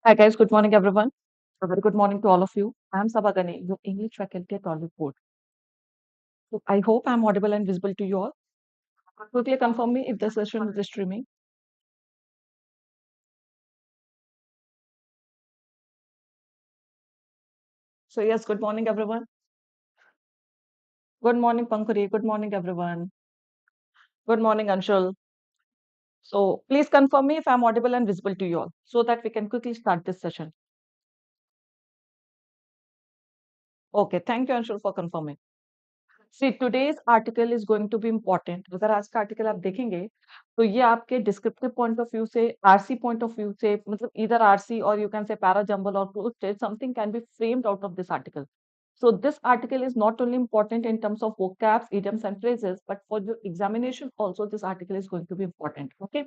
Hi guys, good morning everyone. A very good morning to all of you. I am Saba, your English faculty at Oliveboard. So I hope I am audible and visible to you all. Quickly confirm me if the session is streaming. So yes, good morning everyone. Good morning Pankuri. Good morning everyone. Good morning Anshul. So please confirm me if I am audible and visible to you all so that we can quickly start this session. Okay, thank you Anshul for confirming. See, today's article is going to be important. अगर आज का article आप देखेंगे तो ये आपके descriptive point of view से RC point of view से मतलब इधर आरसी और you can say para jumble और closed something can be framed out of this article. So this article is not only important in terms of vocabs, idioms and phrases, but for your examination also this article is going to be important. Okay.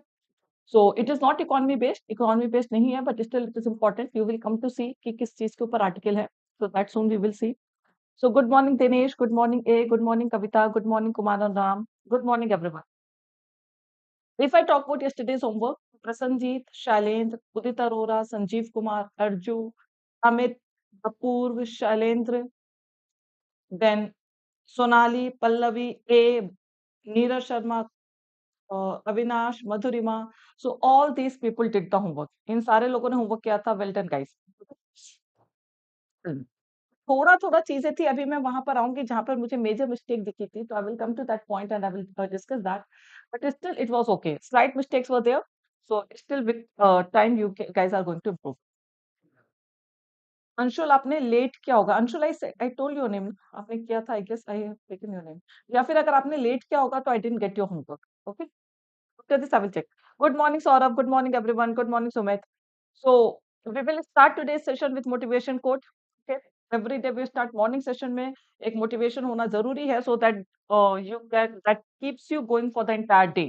So it is not economy based. Economy based नहीं है, but still it is important. You will come to see कि किस चीज के ऊपर article है. So that soon we will see. So good morning, Dinesh. Good morning, A. Good morning, Kavita. Good morning, Kumar and Ram. Good morning, everyone. If I talk about yesterday's homework, Prasanjeet, Shailendra, Udit Arora, Sanjeev Kumar, Arju, Amit, Apurv, Shailendra, then Sonali, Pallavi, A, Neeraj Sharma, Avinash, Madhurima. So all these people did the homework. इन सारे लोगों ने homework किया था. Well done, guys. थोड़ा-थोड़ा चीज़ें थी, अभी मैं वहाँ पर आऊँगी जहाँ पर मुझे मेजर मिस्टेक दिखी थी, तो I will come to that point and I will discuss that, but still it was okay. Slight mistakes were there, so still with time you guys are going to improve. Anshul, आपने late किया होगा. Anshul, I told your name. आपने किया था, I guess I have taken your name. या फिर अगर आपने लेट किया होगा तो I didn't get your homework. Okay, after this I will check. Good morning Saurabh, good morning everyone, good morning Sumit. So we will start today's session with motivation quote. Okay, every day we start morning session में एक motivation होना जरूरी है so that you can that keeps you going for the entire day.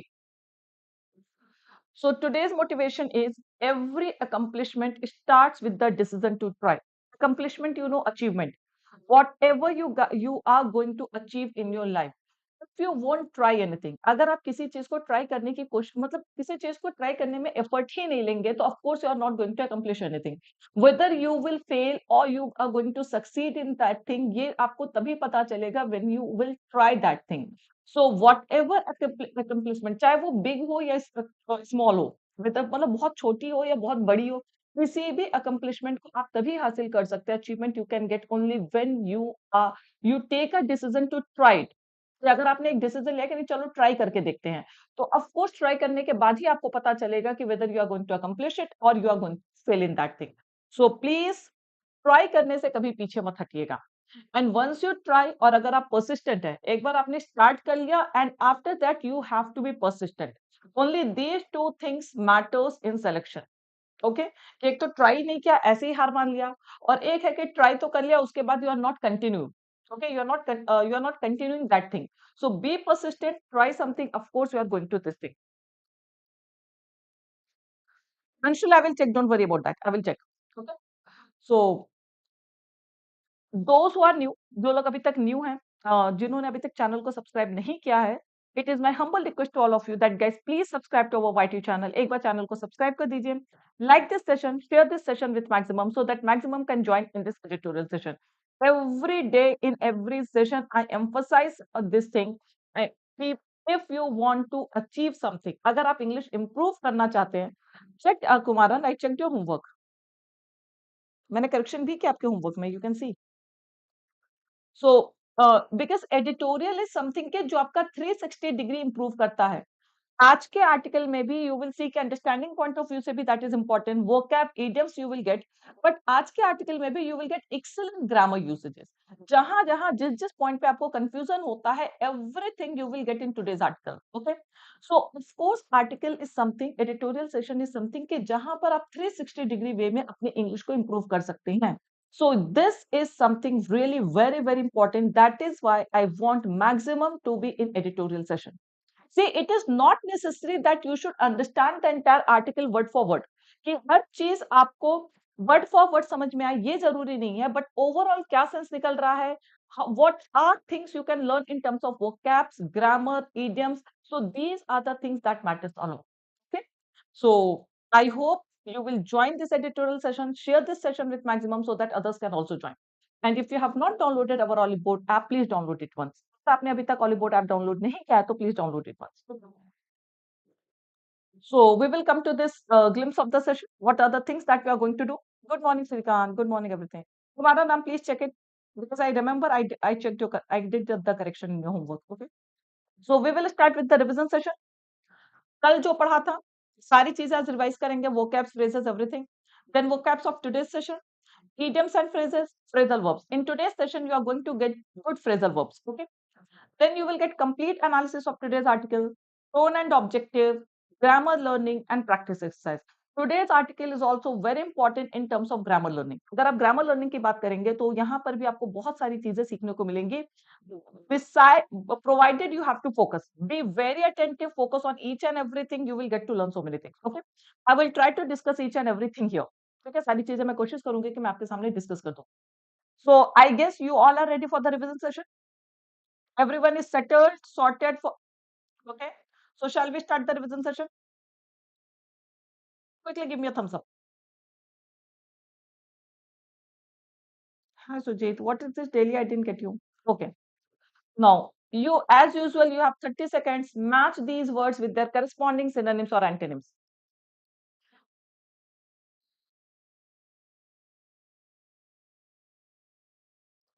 So today's motivation is every accomplishment starts with the decision to try. Accomplishment, you know, achievement. Whatever you are going to achieve in your life. If you won't try anything, अगर आप किसी चीज को try करने की कोशिश मतलब किसी चीज को ट्राई करने में एफर्ट ही नहीं लेंगे तो of course you are not going to accomplish anything. Whether you will fail और you are going to succeed in that thing, ये आपको तभी पता चलेगा when you will try that thing. So whatever accomplishment, चाहे वो बिग हो या स्मॉल हो, मतलब बहुत छोटी हो या बहुत बड़ी हो, किसी भी अकम्प्लिशमेंट को आप तभी हासिल कर सकते हैं. Achievement you can get only when you take a decision to try. तो अगर आपने एक डिसीजन लिया कि नहीं चलो ट्राई करके देखते हैं, तो ऑफ कोर्स ट्राई करने के बाद ही आपको पता चलेगा कि whether you are going to accomplish it और you are going to fail in that thing. So please try करने से कभी पीछे मत हटिएगा. एंड वंस यू ट्राई, और अगर आप परसिस्टेंट है, एक बार आपने स्टार्ट कर लिया and after that you have to be persistent. Only these two things matters in selection. Okay, कि एक तो ट्राई नहीं किया ऐसे ही हार मान लिया, और एक है कि ट्राई तो कर लिया उसके बाद you are not continue. Okay, you are not continuing that thing. So be persistent, try something, of course you are going to this thing. Anshul, I will check, don't worry about that, I will check. Okay, so those who are new, जो लोग अभी तक new हैं, जिन्होंने अभी तक channel को subscribe नहीं किया है, it is my humble request to all of you that guys please subscribe to our YT channel. एक बार चैनल को सब्सक्राइब कर दीजिए. Like this session, share this session with maximum so that maximum can join in this editorial session. Every day in every session I emphasize this thing. If you want to achieve something, अगर आप English improve करना चाहते हैं, check Kumaran, I check your homework. मैंने correction भी किया आपके homework में, you can see. So because editorial is something के जो आपका 360 डिग्री इंप्रूव करता है. आज के आर्टिकल में भी यू विल सी कि अंडरस्टैंडिंग पॉइंट ऑफ व्यू से भी that is important. Vocab, idioms you will get, but आज के आर्टिकल में भी you will get excellent grammar usages. जहां जहां जिस जिस पॉइंट पे आपको कंफ्यूजन होता है, everything you will get in today's article. Okay, so of course article is something, editorial session is something कि जहां पर आप 360 डिग्री वे में अपने इंग्लिश को इंप्रूव कर सकते हैं. So this is something really very important. That is why I want maximum to be in editorial session. See, it is not necessary that you should understand the entire article word for word. कि हर चीज आपको word for word समझ में आए ये जरूरी नहीं है, but overall क्या सेंस निकल रहा है, what are things you can learn in terms of vocabs, grammar, idioms. So these are the things that matters a lot. Okay, so I hope you will join this editorial session, share this session with maximum so that others can also join. And if you have not downloaded our Oliveboard app, please download it once. तो आपने अभी तक Oliveboard app download नहीं किया है तो please download it once. So we will come to this glimpse of the session. What are the things that we are going to do? Good morning, Srikant. Good morning, everything. Kumara Nam, please check it because I remember I checked I did the correction in your homework. Okay. So we will start with the revision session. कल जो पढ़ा था सारी चीजें आज revise करेंगे. Vocabs, phrases, everything. Then vocabs of today's session. Idioms and phrases, phrasal verbs. In today's session, you are going to get good phrasal verbs. Okay. Then you will get complete analysis of today's article, tone and objective, grammar learning and practice exercise. Today's article is also very important in terms of grammar learning. अगर आप grammar learning की बात करेंगे तो यहाँ पर भी आपको बहुत सारी चीजें सीखने को मिलेंगी. Beside, provided you have to focus, be very attentive, focus on each and everything. You will get to learn so many things. Okay, I will try to discuss each and everything here. ठीक है, सारी चीजें मैं कोशिश करूंगी कि मैं आपके सामने डिस्कस कर दूं. So I guess you all are ready for the revision session. Everyone is settled, sorted for. Okay. So shall we start the revision session? Quickly give me a thumbs up. Hi Sujit, what is this daily? I didn't get you. Okay. Now, you as usual, you have 30 seconds. Match these words with their corresponding synonyms or antonyms.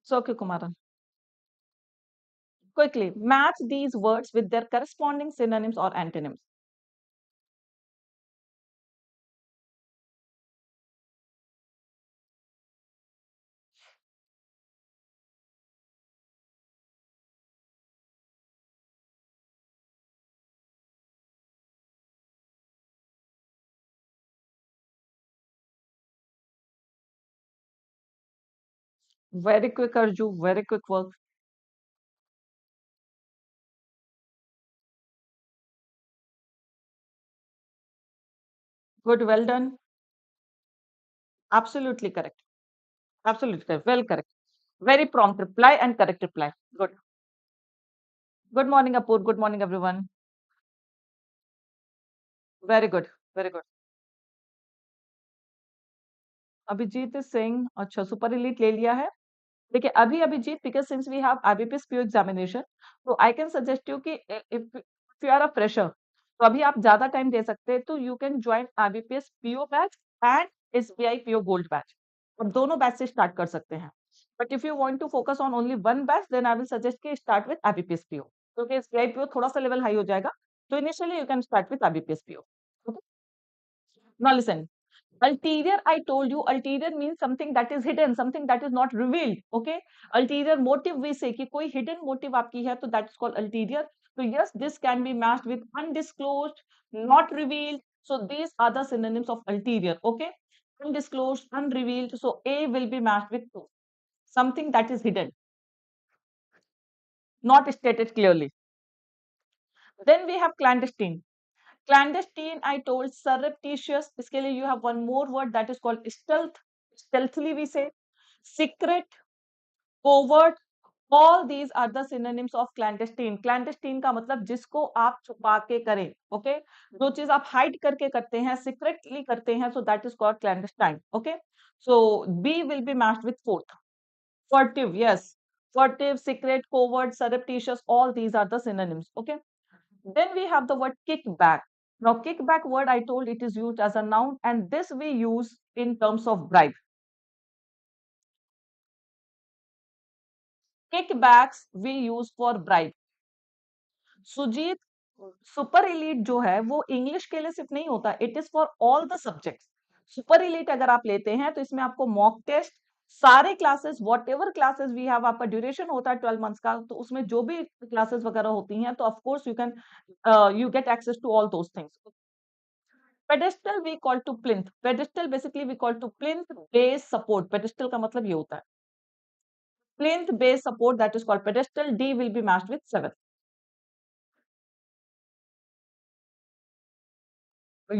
So, okay, Kumaran. Quickly, match these words with their corresponding synonyms or antonyms. Very quick, Arju. Very quick work. Good, well done. Absolutely correct. Absolutely correct. Well correct. Very prompt reply and correct reply. Good. Good morning, Apur. Good morning, everyone. Very good. Very good. Abhijeet is saying अच्छा super elite ले लिया है. देखिए अभी Abhijeet because since we have IBPS PO examination तो I can suggest you कि if you are a fresher तो अभी आप ज्यादा टाइम दे सकते हैं तो you can join IBPS PO batch and SBI PO gold batch. आप दोनों बैच से स्टार्ट कर सकते हैं. But if you want to focus on only one batch then I will suggest कि स्टार्ट विद आईबीपीएस पीओ क्योंकि SBI PO थोड़ा सा लेवल हाई हो जाएगा. तो initially you can start with IBPS PO. Now listen. Ulterior, I told you, ulterior means something that is hidden, something that is not revealed. Okay, ulterior motive we say कि कोई hidden motive आपकी है तो that is called ulterior. So yes, this can be matched with undisclosed, not revealed. So these are the synonyms of ulterior. Okay, undisclosed, unrevealed. So A will be matched with two. Something that is hidden, not stated clearly. Then we have clandestine. Clandestine, I told surreptitious. इसके लिए you have one more word that is called stealth. Stealthily we say. Secret, covert. All these are the synonyms of clandestine. Clandestine का मतलब जिसको आप छुपा के करें. Okay? जो चीज आप hide करके करते हैं, secretly करते हैं, so that is called clandestine. Okay? So B will be matched with fourth. Furtive, yes. Furtive, secret, covert, surreptitious. All these are the synonyms. Okay? Then we have the word kickback. Now, kickback word, I told it is used as a noun, and this we use in terms of bribe. Kickbacks we use for bribe. Sujeet super elite जो है वो English के लिए सिर्फ नहीं होता, it is for all the subjects. Super elite अगर आप लेते हैं तो इसमें आपको मॉक टेस्ट सारे classes whatever classes we have आपका ड्यूरेशन होता है 12 मंथ्स का तो उसमें जो भी क्लासेस वगैरह होती हैं तो of course you can you get access to all those things. Pedestal we call to plinth. Pedestal basically we call to plinth base support. Pedestal का मतलब ये होता है plinth base support that is called pedestal. D will be matched with 7.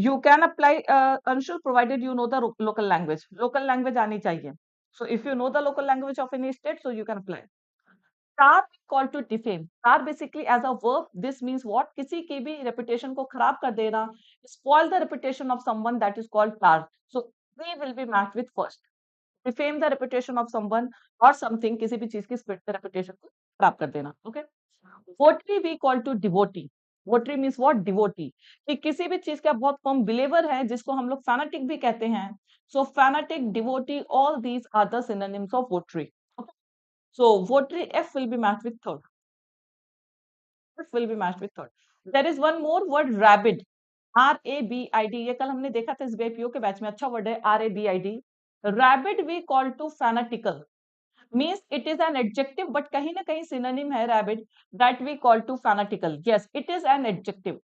You can apply Anshul provided you know the local language. Local language आनी चाहिए. So if you know the local language of any state, so you can apply. tar we call to defame. Tar basically as a verb, this means what? किसी की भी reputation को खराब कर देना, spoil the reputation of someone, that is called tar. So we will be matched with first. Defame the reputation of someone or something, किसी भी चीज की reputation को खराब कर देना. Okay. Votary we call to devotee. Votary means what? Devotee. कि किसी भी चीज का बहुत firm believer है, जिसको हम लोग fanatic भी कहते हैं. So fanatic, devotee, all these are the synonyms of votary. Okay. So votary F will be matched with third. F will be matched with third. There is one more word, rabid. RABID. ये कल हमने देखा था इस BPO के batch में. अच्छा word है RABID. Rabid we call to fanatical. Means it is an adjective, but कहीं ना कहीं synonym है rabid, that we call to fanatical. Yes, it is an adjective.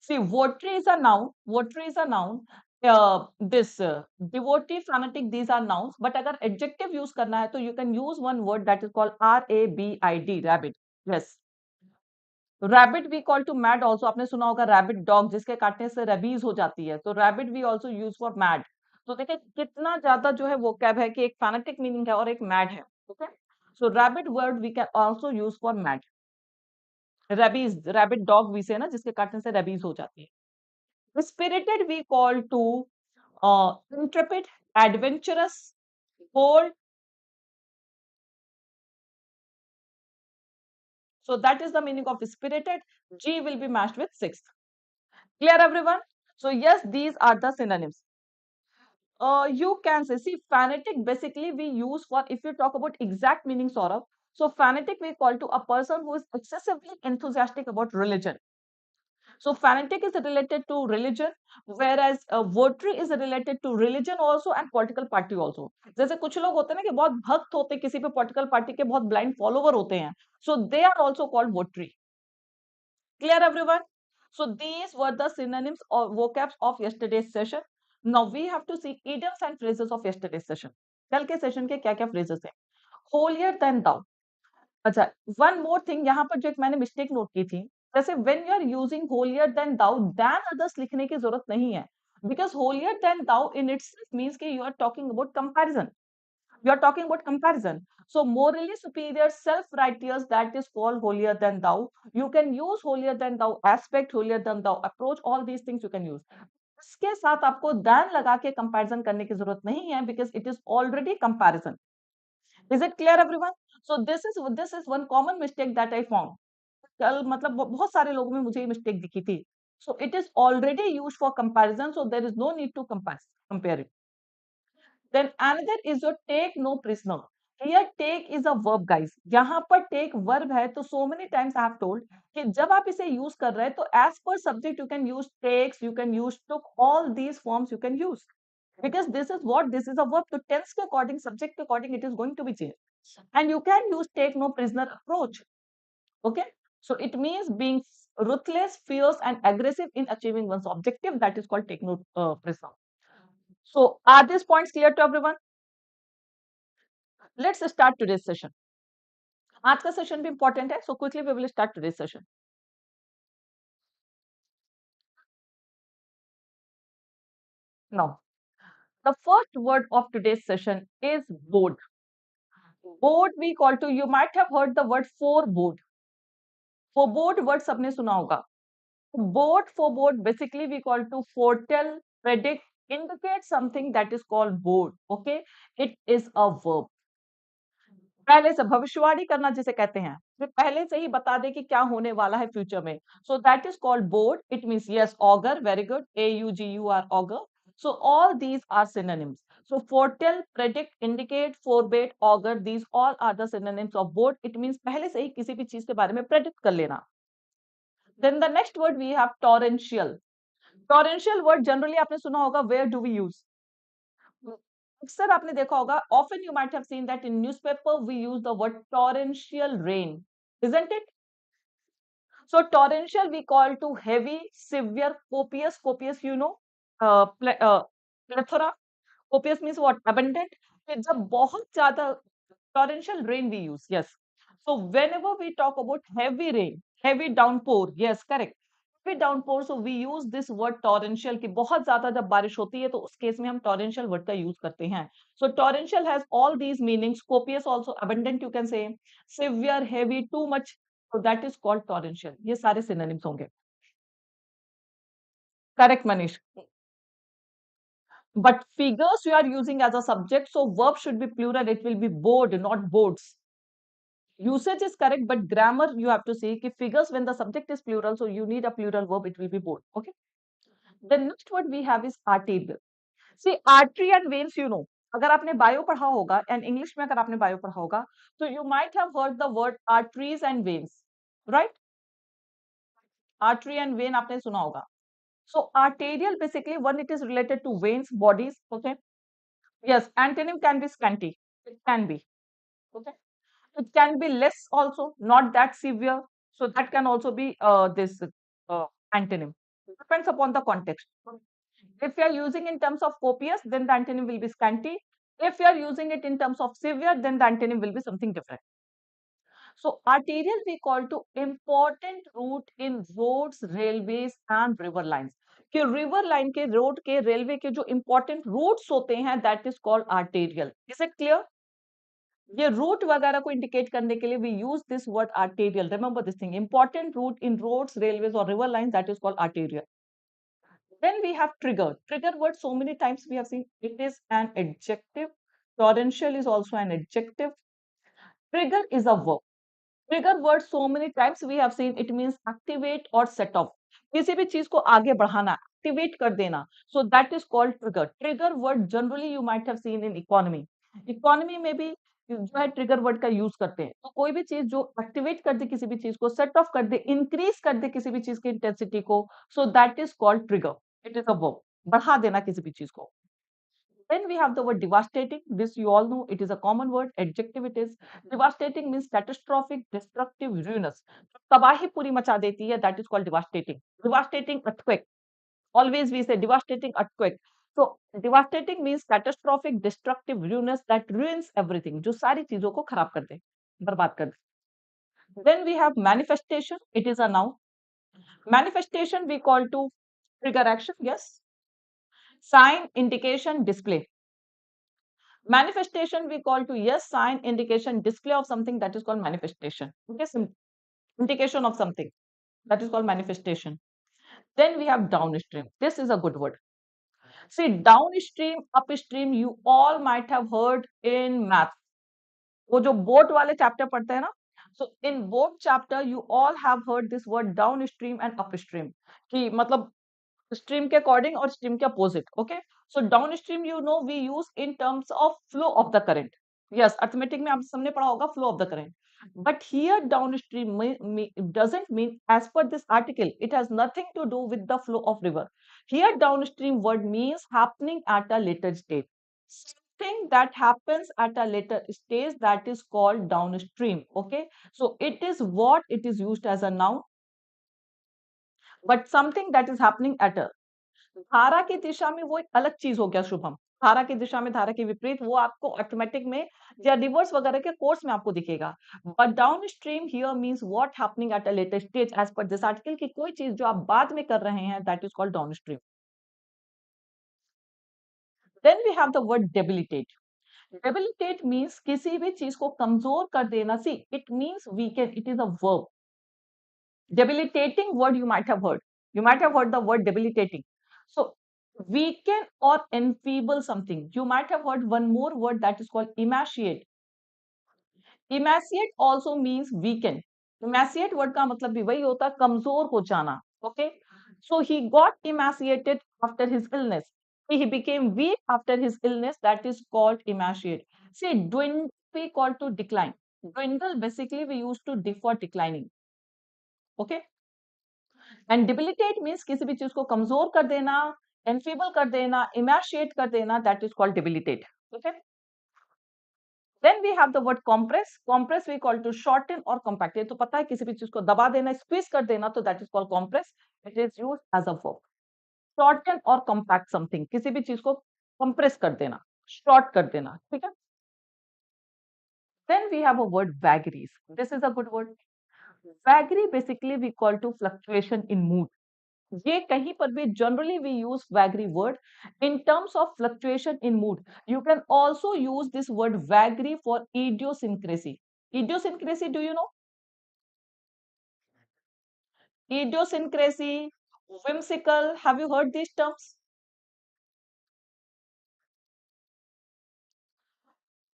See, votary is a noun. Votary is a noun. This devotee, fanatic, these are nouns. But अगर adjective use करना है, तो you can use one word that is called RABID, rabid. Yes. Rabbit we call to mad also. आपने सुना होगा rabbit dog, जिसके काटने से rabies हो जाती है. तो rabbit we also use for mad. तो देखिए कितना ज्यादा जो है vocab है कि एक fanatic meaning है और एक mad है. Okay. So rabbit word we can also use for mad. Rabies, rabbit dog we say ना, जिसके काटने से rabies हो जाती है. Spirited we call to intrepid, adventurous, bold. So that is the meaning of spirited. G will be matched with sixth. Clear everyone? So yes, these are the synonyms. You can say, see, fanatic basically we use for, if you talk about exact meaning, Saurabh. So fanatic we call to a person who is excessively enthusiastic about religion. So fanatic is related to religion, whereas votary is related to religion also and political party also. जैसे कुछ लोग होते हैं ना कि बहुत भक्त होते हैं किसी पे political party के, बहुत blind follower होते हैं. So they are also called votary. Clear everyone? So these were the synonyms or vocabs of yesterday's session. Now we have to see idioms and phrases of yesterday's session. कल के session के क्या क्या phrases हैं? Holier than thou. अच्छा, one more thing, यहाँ पर जो एक मैंने mistake note की थी, जैसे when you are using holier than thou, than others लिखने की जरूरत नहीं है, because holier than thou in itself means कि you are talking about comparison. You are talking about comparison. So morally superior, self-righteous, that is called holier than thou. You can use holier than thou aspect, holier than thou approach, all these things you can use. इसके साथ आपको than लगा के comparison करने की जरूरत नहीं है, because it is already comparison. Is it clear everyone? So this is one common mistake that I found. कल मतलब बहुत सारे लोगों में मुझे ये mistake दिखी थी. So it is already used for comparison, so there is no need to compare it. Then another is your take no prisoner. Here take is a verb guys. यहाँ पर take verb है, तो so many times I have told कि जब आप इसे use कर रहे हैं तो as per subject you can use takes, you can use took, all these forms you can use. Because this is what? This is a verb, to tense के according, subject के according it is going to be changed. And you can use take no prisoner approach. Okay. So it means being ruthless, fierce and aggressive in achieving one's objective, that is called take no prisoner. So are these points clear to everyone? Let's start today's session. आज का session भी important है, so quickly we will start today's session. Now, the first word of today's session is board. Board we call to, you might have heard the word foreboard. Foreboard word सबने सुना होगा. Board, foreboard, basically we call to foretell, predict, indicate something, that is called board. Okay, it is a verb. पहले से भविष्यवाणी करना जिसे कहते हैं, फिर पहले से ही बता दे कि क्या होने वाला है फ्यूचर में. सो that is called board. It means yes, auger, very good, AUGUR, auger. So all these are synonyms. So foretell, predict, indicate, forbade, augur, these all are the synonyms of board. It means पहले से ही किसी भी चीज के बारे में predict कर लेना. Then the next word we have torrential. Torrential word generally आपने सुना होगा, where do we use? अक्सर आपने देखा होगा, often you might have seen that in newspaper we use the word torrential rain, isn't it? So torrential we call to heavy, severe, copious. Copious you know, plethora. Copious means what? Abundant. फिर जब बहुत ज्यादा, torrential rain we use. Yes. So whenever we talk about heavy rain, heavy downpour, yes, correct. heavy downpour, so we use this word torrential कि बहुत ज्यादा जब बारिश होती है तो उस केस में हम torrential वर्ड का यूज करते हैं. So torrential has all these meanings. Copious also, abundant you can say, severe, heavy, too much. So that is called torrential. ये सारे synonyms होंगे. Correct, Manish. But figures you are using as a subject, so verb should be plural. It will be board, not boards. Usage is correct, but grammar you have to say कि figures when the subject is plural, so you need a plural verb. It will be board. Okay. The next word we have is arterial. See, artery and veins, you know. अगर आपने bio पढ़ा होगा and English में अगर आपने bio पढ़ा होगा, so you might have heard the word arteries and veins, right? Artery and vein आपने सुना होगा. So arterial basically one it is related to veins, bodies. Okay. Yes, antonym can be scanty. It can be. Okay. It can be less also, not that severe. So that can also be this antonym. Depends upon the context. If you are using in terms of copious, then the antonym will be scanty. If you are using it in terms of severe, then the antonym will be something different. So arterial we call to important route in roads, railways and river lines. कि river line के road के railway के जो important routes होते हैं, that is called arterial. Is it clear? ये route वगैरह को इंडिकेट करने के लिए we use this word arterial. Remember this thing, important route in roads, railways और river line, that is called arterial. Then we have trigger. Trigger word so many times we have seen. It is an adjective. Torrential is also an adjective. Trigger is a verb. Trigger word so many times we have seen. It means activate or set off. किसी भी चीज को आगे बढ़ाना, activate कर देना. So that is called trigger. Trigger word generally you might have seen in economy. Economy में भी जो है ट्रिगर वर्ड का यूज करते हैं. तो कोई भी चीज जो एक्टिवेट कर दे किसी भी चीज को, सेट ऑफ कर दे, इंक्रीज कर दे किसी भी चीज की इंटेंसिटी को, सो that is called trigger. It is a verb. बढ़ा देना किसी भी चीज को. Then we have the word devastating. This you all know. It is a common word. Adjective it is. Devastating means catastrophic, destructive, ruinous. तबाही पूरी मचा देती है. That is called devastating. Devastating earthquake. Always we say devastating earthquake. So devastating means catastrophic, destructive, ruinous, that ruins everything. जो सारी चीजों को खराब कर दे, बर्बाद कर दे. Then we have manifestation. It is a noun. Manifestation we call to trigger action. Yes. Sign, indication, display. Manifestation we call to yes, sign, indication, display of something, that is called manifestation. Okay, indication of something, that is called manifestation. Then we have downstream. This is a good word. See, downstream, upstream, you all might have heard in math. वो जो boat वाले chapter पढ़ते हैं ना, so in both chapter you all have heard this word downstream and upstream. कि मतलब stream के according और stream के अपोजिट. Okay, so downstream you know we use in terms of flow of the current. Yes, arithmetic में आप सबने पढ़ा होगा flow of the current. But here downstream doesn't mean, as per this article, it has nothing to do with the flow of river. Here downstream word means happening at a later stage. Something that happens at a later stage, that is called downstream. Okay, so it is what it is used as a noun, but something that is happening at a. धारा की दिशा में वो एक अलग चीज हो गया शुभम. धारा की दिशा में धारा के विपरीत वो आपको ऑटोमेटिक में या रिवर्स वगैरह के कोर्स में आपको दिखेगा. But downstream here means what happening at a later stage as per this article की कोई चीज जो आप बाद में कर रहे हैं, that is called downstream. Then we have the word debilitate. Debilitate means किसी भी चीज को कमजोर कर देना. See, it means weaken. It is a verb. Debilitating word you might have heard. You might have heard the word debilitating. So weaken or enfeeble something. You might have heard one more word that is called emaciate. Emaciate also means weaken. Emaciate word का मतलब भी वही होता है, कमजोर हो जाना. Okay. So he got emaciated after his illness. He became weak after his illness. That is called emaciate. See, dwindle we call to decline. Dwindle basically we used to defer declining. Okay. And debilitate means किसी भी चीज को कमजोर कर देना, एनफीबल कर देना, emaciate कर देना, that is called debilitate. Okay. Then we have the word compress. Compress we call to shorten और कॉम्पैक्ट. ये तो पता है, किसी भी चीज को दबा देना, स्क्वीज कर देना, तो that is called compress. It is used as a verb. Shorten और कॉम्पैक्ट समथिंग, किसी भी चीज को कंप्रेस कर देना, शॉर्ट कर देना. ठीक है. Then we have a word vagaries. This is a good word. Vagary basically we call to fluctuation in mood. ये कहीं पर भी generally we use vagary word in terms of fluctuation in mood. You can also use this word vagary for idiosyncrasy. Idiosyncrasy, do you know? Idiosyncrasy, whimsical, have you heard these terms?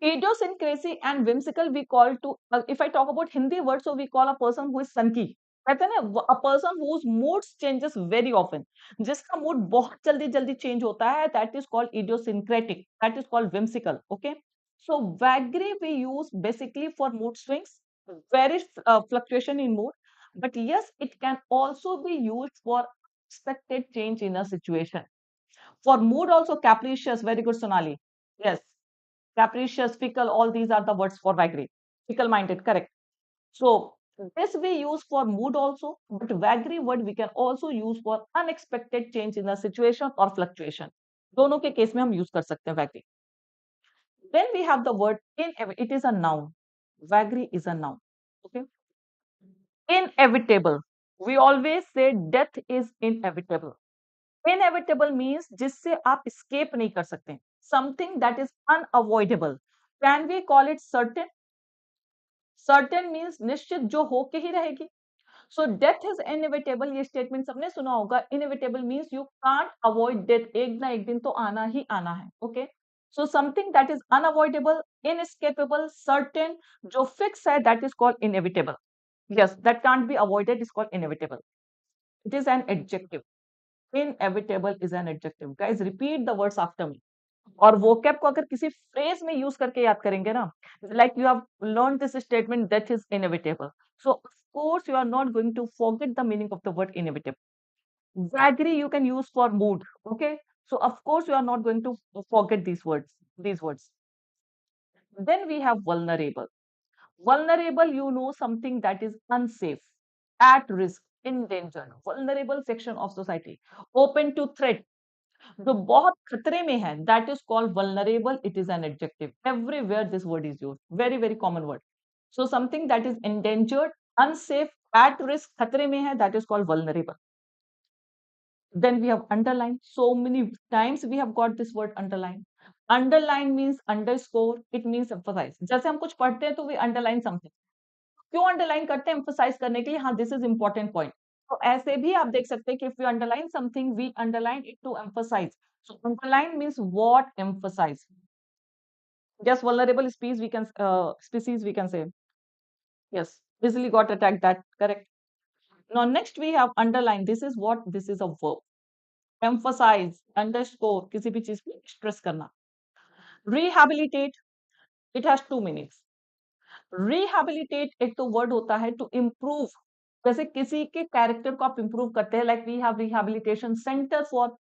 Idiosyncrasy and whimsical we call to, if I talk about Hindi word, so we call a person who is sunky. कहते हैं ना, a person whose mood changes very often, जिसका mood बहुत जल्दी जल्दी change होता है, that is called idiosyncratic, that is called whimsical. Okay, so vagary we use basically for mood swings, very fluctuation in mood, but yes, it can also be used for expected change in a situation. For mood also capricious, very good, Sonali. Yes, capricious, fickle, all these are the words for vagary. Fickle minded, correct. So this we use for mood also, but vagary word we can also use for unexpected change in the situation or fluctuation. दोनों के case में हम use कर सकते हैं vagary. Then we have the word it is a noun. Vagary is a noun. Okay. Inevitable. We always say death is inevitable. Inevitable means जिससे आप escape नहीं कर सकते. Something that is unavoidable. Can we call it certain? Certain means निश्चित, जो होके ही रहेगी. So death is inevitable, ये statement सबने सुना होगा. Inevitable means you can't avoid death. एक ना एक दिन तो आना ही आना है. Okay. So something that is unavoidable, inescapable, certain, जो fix है, that is called inevitable. Yes, that can't be avoided is called inevitable. It is an adjective. Inevitable is an adjective. Guys, repeat the words after me. और vocab को अगर किसी phrase में use करके याद करेंगे ना, like you have learned this statement, that is inevitable. So of course you are not going to forget the meaning of the word inevitable. Vagary you can use for mood. Okay, so of course you are not going to forget these words. These words. Then we have vulnerable. Vulnerable, you know, something that is unsafe, at risk, in danger. Vulnerable section of society, open to threat, जो बहुत खतरे में है, that is called vulnerable. It is an adjective. Everywhere this word is used. Very, very common word. So something that is endangered, unsafe, at risk, खतरे में है, that is called vulnerable. Then we have underline. So many times we have got this word underline. Underline means underscore. It means emphasize. जैसे हम कुछ पढ़ते हैं तो we underline something. क्यों अंडरलाइन करते हैं? एम्फसाइज करने के लिए. हाँ, दिस इज इंपॉर्टेंट पॉइंट. तो ऐसे भी आप देख सकते हैं कि if we underline something, we underline it to emphasize. So underline means what? Emphasize. Just vulnerable species we can say. Yes, easily got attacked, that correct. Now next we have underline. This is what? This is a verb. Emphasize, underscore, किसी भी चीज पे stress करना. Rehabilitate, it has two meanings. Rehabilitate एक तो word होता है to improve. जैसे किसी के कैरेक्टर को आप इंप्रूव करते हैं, like we have rehabilitation center for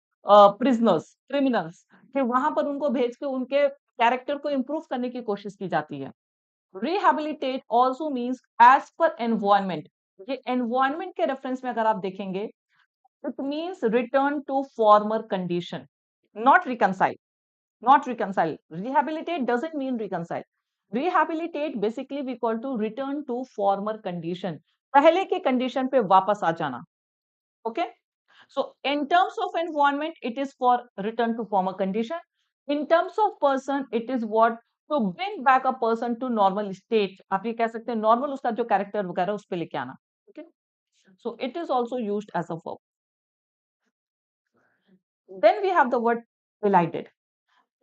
prisoners, criminals, फिर वहां पर उनको भेज के उनके कैरेक्टर को इंप्रूव करने की कोशिश की जाती है. Rehabilitate also means as per environment. ये एनवायरमेंट के रेफरेंस में अगर आप देखेंगे, it means return to former condition, not reconcile. Not reconcile. Rehabilitate doesn't mean reconcile. Rehabilitate basically we call to return to former condition. पहले के condition पे वापस आ जाना. Okay. So in terms of environment, it is for return to former condition. In terms of person, it is what? To bring back a person to normal state. आप ये कह सकते हैं normal उसका जो character वगैरह उस पे लेके आना. Okay. So it is also used as a verb. Then we have the word elided.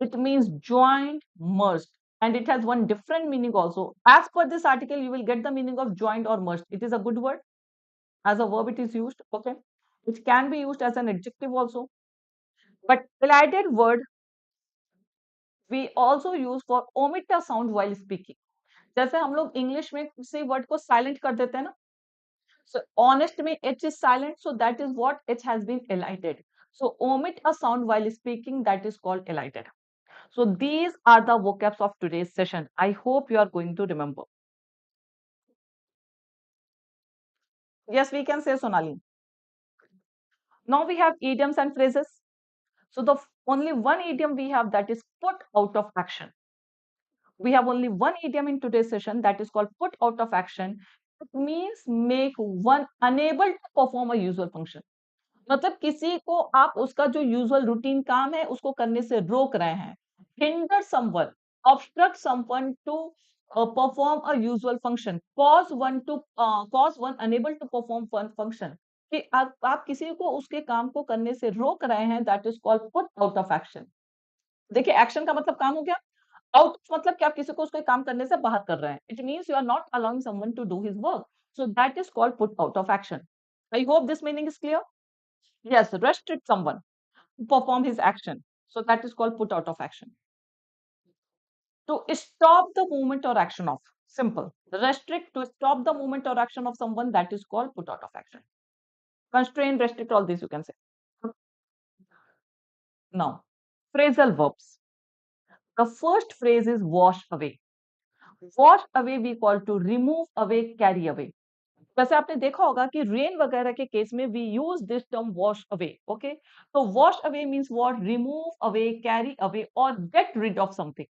It means joined, merged, and it has one different meaning also. As per this article, you will get the meaning of joined or merged. It is a good word. As a verb, it is used. Okay. It can be used as an adjective also. But elided word we also use for omit a sound while speaking. जैसे हम लोग English में किसी word को silent कर देते हैं ना. So honest में H is silent, so that is what? H has been elided. So omit a sound while speaking, that is called elided. So these are the vocabs of today's session. I hope you are going to remember. Yes, we can say, Sonali. Now we have idioms and phrases. So the only one idiom we have, that is put out of action. We have only one idiom in today's session, that is called put out of action. It means make one unable to perform a usual function. मतलब किसी को आप उसका जो usual routine काम है उसको करने से रोक रहे हैं। Hinder someone, obstruct someone to perform a usual function, cause one unable to perform one function, कि आप किसी को उसके काम को करने से रोक रहे हैं, that is called put out of action. देखिए एक्शन का मतलब काम हो गया, आउट मतलब कि आप किसी को उसके काम करने से बाहर कर रहे हैं। It means you are not allowing someone to do his work, so that is called put out of action. I hope this meaning is clear. Yes, restrict someone to perform his action. So that is called put out of action. To stop the movement or action of. Simple. Restrict to stop the movement or action of someone, that is called put out of action. Constrain, restrict, all these you can say. Now, phrasal verbs. The first phrase is wash away. Wash away we call to remove away, carry away. वैसे आपने देखा होगा कि rain वगैरह के case में we use this term wash away. Okay, तो wash away means what, remove away, carry away और गेट रिड ऑफ समथिंग।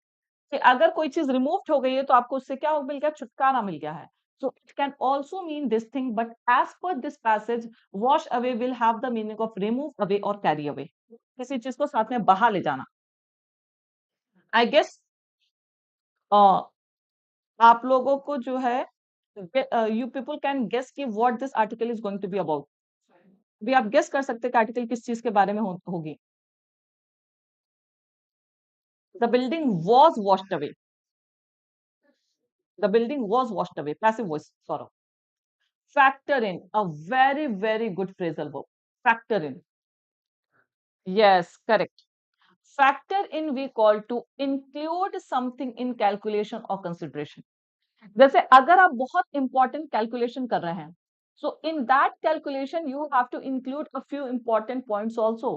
कि अगर कोई चीज रिमूव हो गई है तो आपको उससे क्या मिल गया, छुटकारा मिल गया है। So it can also mean this thing, but as per this passage wash away will have the meaning of remove away और कैरी अवे, किसी चीज को साथ में बहा ले जाना। आई गेस आप लोगों को जो है, यू पीपल कैन गेस कि what this article is going to be about. भी आप गेस कर सकते हैं कि आर्टिकल किस चीज के बारे में होगी। The building was washed away, the building was washed away, passive voice sorry. Factor in, a very very good phrasal verb, factor in. Yes correct. Factor in we call to include something in calculation और consideration. जैसे अगर आप बहुत important calculation कर रहे हैं, so in that calculation you have to include a few important points also,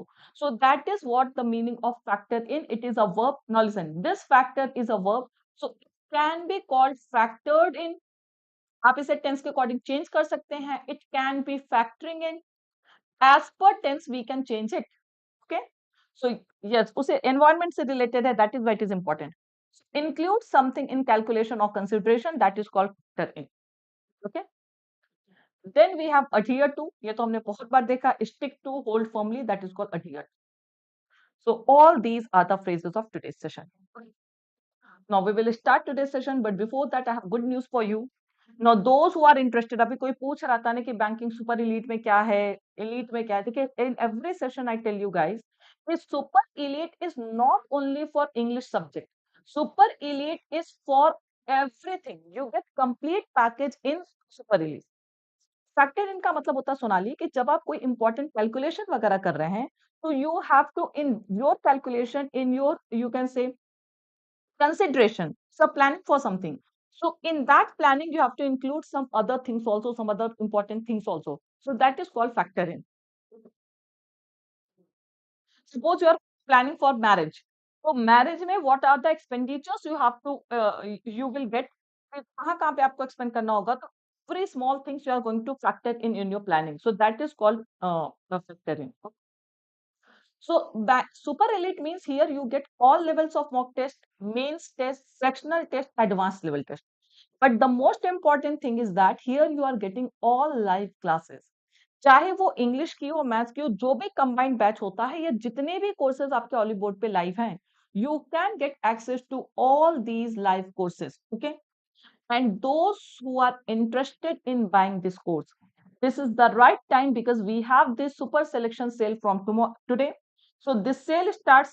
so that is what the meaning of factor in. It is a verb. Now listen, this factor is a verb, so it can be called factored in. आप इसे tense के according change कर सकते हैं। It can be factoring in, as per tense we can change it. Okay, so yes, उसे environment से related है, that is why it is important. Include something in calculation और consideration, that is called factor in. Okay, then we have adhere to, ये तो हमने बहुत बार देखा। stick to, hold firmly, that is called adhere to. So all these are the phrases of today's session. Now we will start today's session, but before that I have good news for you. Now those who are interested, अभी कोई पूछ रहा था ना कि banking super elite में क्या है, एलीट में क्या है। देखिए, in every session I tell you guys, this super elite is not only for English subject. Super elite is for everything. You get complete package in super elite. Factor in का मतलब होता है सोनाली कि जब आप कोई इंपॉर्टेंट कैलकुलेशन वगैरह कर रहे हैं, तो you have to in your calculation, in your you can say consideration, so planning for something, so in that planning you have to include some other things also, some other important things also, so that is called factor in. Suppose you are planning for marriage, so marriage में what are the expenditures you have to you will get, कहाँ कहाँ पे आपको expand करना होगा, तो very small things you are going to factor in your planning, so that is called factor in. So that super elite means here you get all levels of mock test, mains test, sectional test, advanced level test. But the most important thing is that here you are getting all live classes. चाहे वो English की हो, maths की हो, जो भी combined batch होता है, ये जितने भी कोर्सेज आपके ऑलिवबोर्ड पे लाइव हैं, you can get access to all these live courses. Okay, and those who are interested in buying this course, this is the right time because we have this super selection sale from tomorrow today. So this sale starts,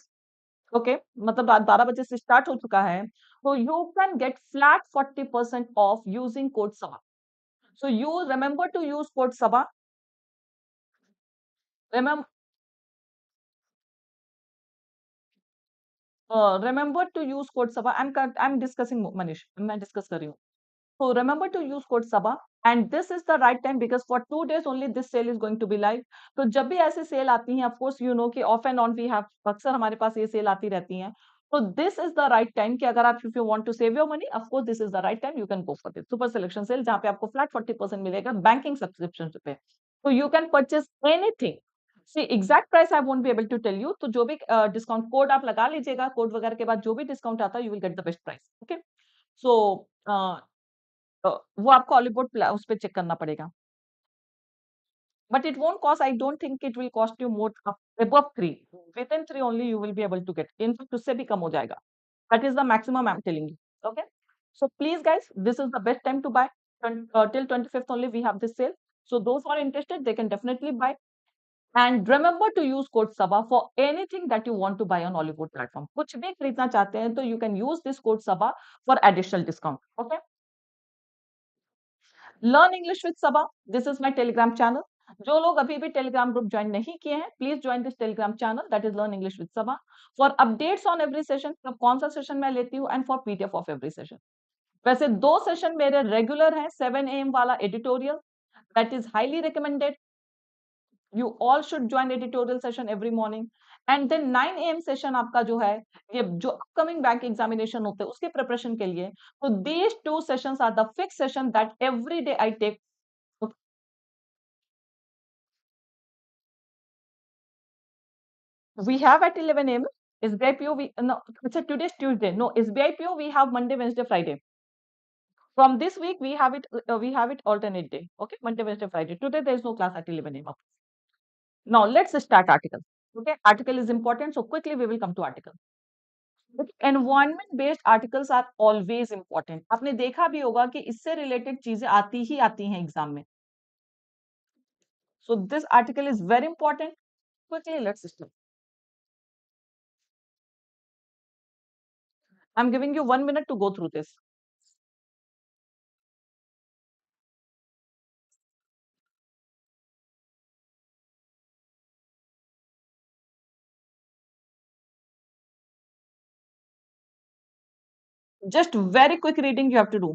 okay, मतलब रात 12 बजे से start हो चुका है, so you can get flat 40% off using code SABA. So you remember to use code SABA. Remember, remember to use code SABA. I'm discussing Manish. मैं discuss कर रही हूँ. So remember to use code Saba, and this is the right time because for 2 days only this sale is going to be live. तो जब भी ऐसे cell आती हैं, of course you know कि off and on we have, अक्सर हमारे पास ये सेल आती रहती हैं. So this is the right time कि अगर आप if you want to save your money, of course this is the right time you can go for this super selection sale जहाँ पे आपको flat 40% मिलेगा banking subscription पे. So you can purchase anything. See exact price I won't be able to tell you. तो जो भी discount code आप लगा लीजिएगा, कोड वगैरह के बाद जो भी डिस्काउंट आता है you will get the best price. Okay, so वो आपको ऑलिवबोर्ड उस पे चेक करना पड़ेगा। but it won't cost. I don't think it will cost you more above 3. Within 3 only you will be able to get. In fact, उससे भी कम हो जाएगा. That is the maximum I'm telling you. Okay. So please, guys, this is the best time to buy. Till 25th only we have this sale. So those who are interested, they can definitely buy. And remember to use code SABA for anything that you want to buy on Oliveboard platform. कुछ भी खरीदना चाहते हैं तो you can use this code SABA for additional discount. Okay. Learn English with Saba. This is my Telegram channel. जो लोग अभी भी Telegram group join नहीं किए हैं, please join this Telegram channel, that is Learn English with Saba. For updates on every session, कब कौन सा session मैं लेती हूँ, and for PDF of every session. वैसे 2 session मेरे regular हैं, 7 AM वाला editorial, that is highly recommended. You all should join editorial session every morning. And then 9 AM session आपका जो है, ये जो upcoming bank examination होते हैं उसके preparation के लिए, so these 2 sessions are the fixed session that every day I take. We have at 11 AM. SBIPO, no, today's Tuesday. No, SBIPO we have Monday, Wednesday, Friday. From this week we have it alternate day. Okay, Monday, Wednesday, Friday. Today there is no class at 11 AM. Now let's start article. Okay, article is important, so quickly we will come to article. Environment based articles are always important. आपने देखा भी होगा कि इससे related चीजें आती ही आती हैं एग्जाम में. So this article is very important. Quickly let's start. I am giving you 1 minute to go through this. Just very quick reading you have to do.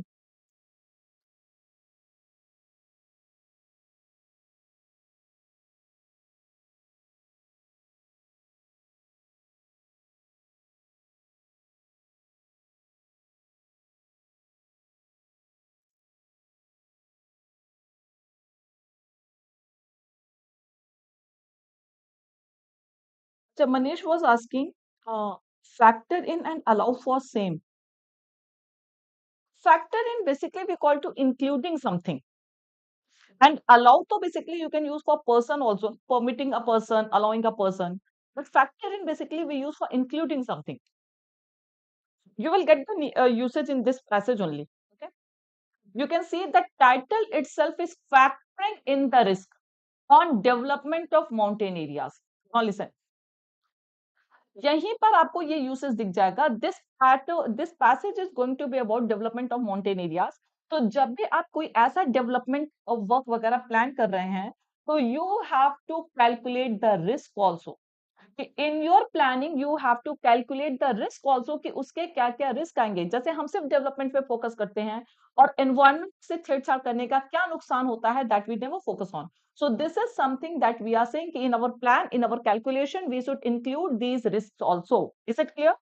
So Manish was asking, factor in and allow for same. Factor in basically we call to including something. And allow to basically you can use for person also, permitting a person, allowing a person. But factor in basically we use for including something. You will get the usage in this passage only. Okay. You can see the title itself is factoring in the risk on development of mountain areas. Now listen. यहीं पर आपको ये usage दिख जाएगा. This passage is going to be about development of mountain areas. तो जब भी आप कोई ऐसा डेवलपमेंट ऑफ वर्क वगैरह प्लान कर रहे हैं तो you have to calculate the risk also. In your planning you have to calculate the risk also कि उसके क्या क्या रिस्क आएंगे. जैसे हम सिर्फ डेवलपमेंट पे फोकस करते हैं और एनवायरमेंट से छेड़छाड़ करने का क्या नुकसान होता है, that we never focus on. So this is something that we are saying in our plan, in our calculation, we should include these risks also. Is it clear?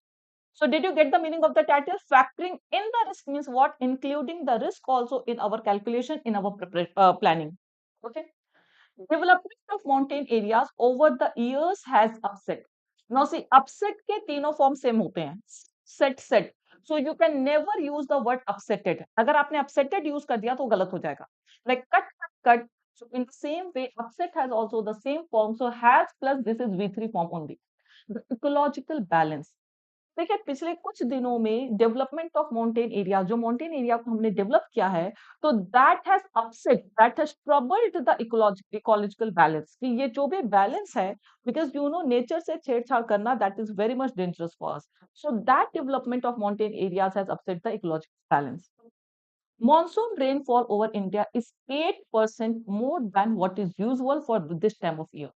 So did you get the meaning of the title? Factoring in the risk means what? Including the risk also in our calculation, in our planning. Okay. Development of mountain areas over the years has upset. Now see, upset के तीनों form same होते हैं. Set. So you can never use the word upsetted. अगर आपने upsetted use कर दिया तो गलत हो जाएगा. Like cut. So in the same way, upset has also the same form. So has plus this is V3 form only. The ecological balance. देखिए पिछले कुछ दिनों में डेवलपमेंट ऑफ माउंटेन एरिया, जो माउंटेन एरिया को हमने डेवलप किया है, तो that has upset, that has troubled the ecological balance. कि ये जो भी बैलेंस है, बिकॉज यू नो नेचर से छेड़छाड़ करना that is very much dangerous for us. So that development of mountain areas has upset the ecological balance. Monsoon rainfall over India is 8% more than what is usual for this time of year.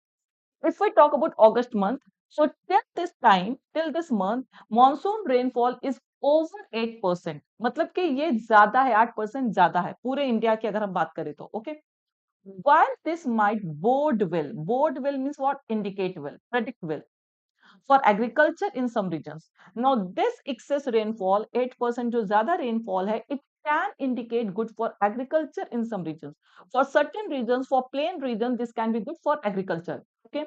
If we talk about August month, so till this month, monsoon rainfall is over 8%. मतलब कि ये ज्यादा है, 8% ज्यादा है पूरे India की अगर हम बात करें तो. Okay. While this might bode well means what? Indicate well, predict well for agriculture in some regions. Now this excess rainfall, 8% जो ज्यादा rainfall है, it can indicate good for agriculture in some regions. For certain regions, for plain regions, this can be good for agriculture. Okay.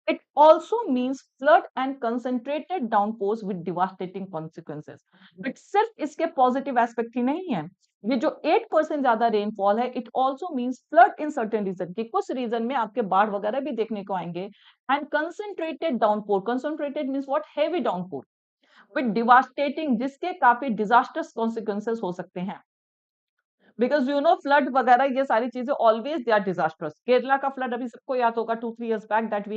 It also means flood and concentrated downpours with devastating consequences. But सिर्फ इसके positive aspect ही नहीं है, ये जो 8% ज्यादा rainfall है, it also means flood in certain region, कि कुछ रीजन में आपके बाढ़ वगैरह भी देखने को आएंगे. And concentrated downpour, concentrated means what, heavy downpour with devastating, जिसके काफी डिजास्टर्स कॉन्सिक्वेंसेस हो सकते हैं. बिकॉज यू नो फ्लड वगैरह ये सारी चीजें always they are disasters. Kerala का फ्लड अभी सबको याद होगा, 2-3 years back that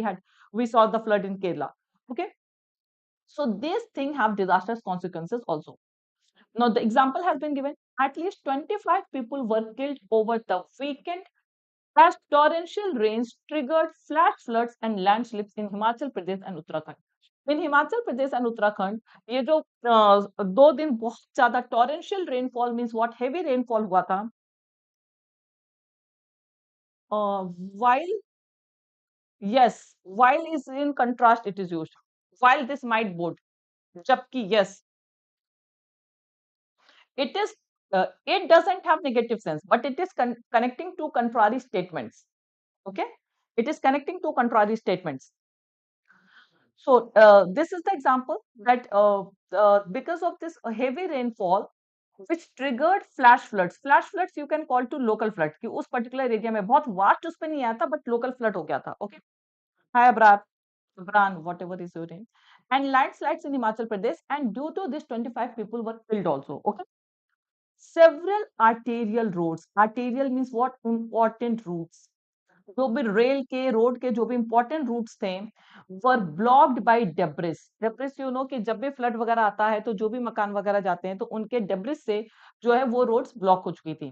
we saw the flood in Kerala. Okay, so this thing have disastrous consequences also. Now the example has been given. At least 25 people were killed over the weekend as torrential rains triggered flash floods and landslips in Himachal Pradesh and Uttarakhand. In Himachal Pradesh and Uttarakhand, ये जो 2 दिन बहुत ज्यादा torrential rainfall means what, heavy rainfall हुआ था. While, yes, while is in contrast it is used. While this might board, जबकि yes, it doesn't have negative sense, but it is connecting two contrary statements. Okay, it is connecting two contrary statements. So this is the example that because of this heavy rainfall which triggered flash floods. Flash floods you can call to local flood, कि उस particular area में बहुत vast उस पे नहीं आया था, but local flood हो गया था. Okay, hi Abran, whatever is your name, and landslides in Himachal Pradesh, and due to this 25 people were killed also. Okay, several arterial roads, arterial means what, important routes, जो भी rail के road के जो भी important routes थे were blocked by debris. Debris you know कि जब भी फ्लड वगैरह आता है तो जो भी मकान वगैरह जाते हैं तो उनके डेब्रिस से जो है वो रोड्स ब्लॉक हो चुकी थी.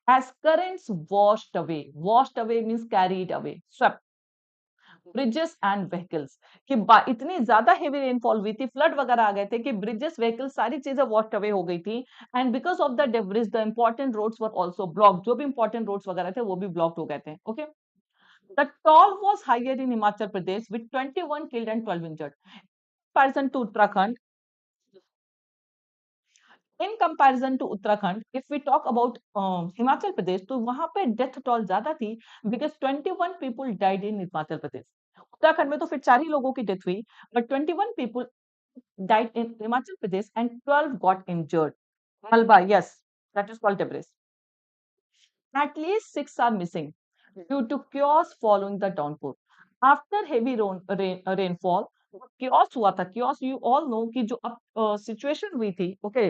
As currents washed away means carried away, swept bridges and vehicles, कि इतनी ज्यादा हेवी रेनफॉल हुई थी, फ्लड वगैरह आ गए थे कि ब्रिजेस, व्हीकल्स, सारी चीजें वॉश्ड अवे हो गई थी. And because of the debris the important roads were also blocked, जो भी इंपॉर्टेंट रोड्स वगैरह थे वो भी ब्लॉक्ड हो गए थे. Okay, the toll was higher in Himachal Pradesh with 21 killed and 12 injured. Comparison to Uttarakhand. In comparison to Uttarakhand, if we talk about Himachal Pradesh, तो वहां पे डेथ टॉल ज्यादा थी because 21 people died in Himachal Pradesh. Uttarakhand में तो फिर 4 ही लोगों की डेथ हुई, but 21 people died in Himachal Pradesh and 12 got injured. Malba, yes, that is called debris. At least 6 are missing due to chaos following the downpour. After heavy rainfall, chaos हुआ था. Chaos you all know कि जो situation हुई थी. Okay,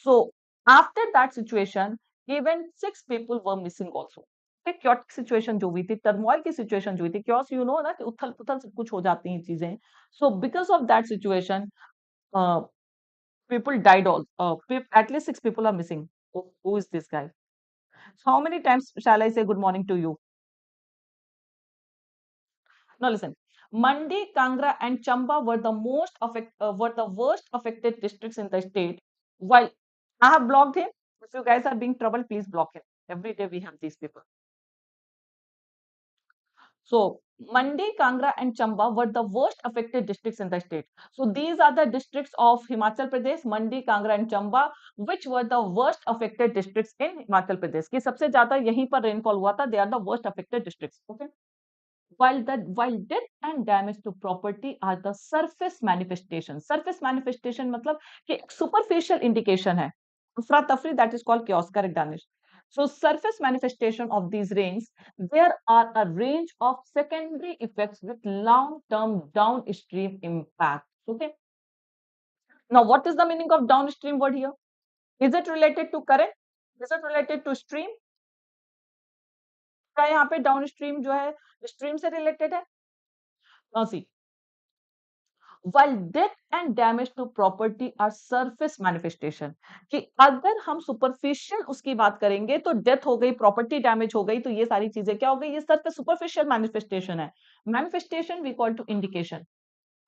so after that situation, even 6 people were missing also. Okay, chaotic situation जो हुई थी, turmoil की situation जो हुई थी, chaos you know ना कि उथल पुथल सब कुछ हो जाती हैं चीजें. So because of that situation, uh, people died all. At least 6 people are missing. Who is this guy? How many times shall I say good morning to you? Now listen. Mandi, Kangra, and Chamba were the worst affected districts in the state. While I have blocked him, if you guys are being trouble, please block him. Every day we have these people. So Mandi, Kangra, and Chamba were the worst affected districts in the state. So these are the districts of Himachal Pradesh, Mandi, Kangra, and Chamba, which were the worst affected districts in Himachal Pradesh. कि सबसे ज्यादा यहीं पर rainfall हुआ था. They are the worst affected districts. Okay. While death and damage to property are the surface manifestation. Surface manifestation मतलब कि superficial indication है. अफरा तफरी, that is called chaos. Correct, Danish. So surface manifestation of these rains, there are a range of secondary effects with long-term downstream impact. Okay. Now, what is the meaning of downstream word here? Is it related to current? Is it related to stream? क्या यहाँ पे downstream जो है stream से related है? Now see, while death and damage to property are surface manifestation, कि अगर हम superficial उसकी बात करेंगे तो death हो गई, property damage हो गई, तो ये सारी चीजें क्या हो गई, ये surface superficial manifestation है. Manifestation we call to indication.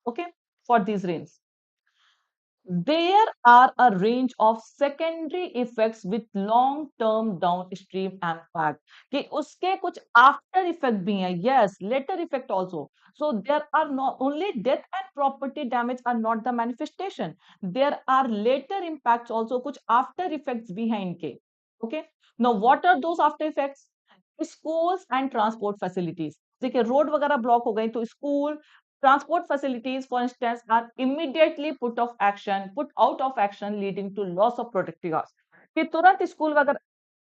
Okay, for these rains. There are a range of secondary effects with long term downstream impact, कि उसके कुछ after effect भी हैं. Yes, later effect also. So there are not only death and property damage are not the manifestation, there are later impacts also, कुछ after effects भी हैं इनके. Okay, now what are those after effects? Schools and transport facilities. देखिए road वगैरह block हो गई तो school, transport facilities for instance are immediately put out of action leading to loss of productive hours, कि तुरंत स्कूल वगैरह।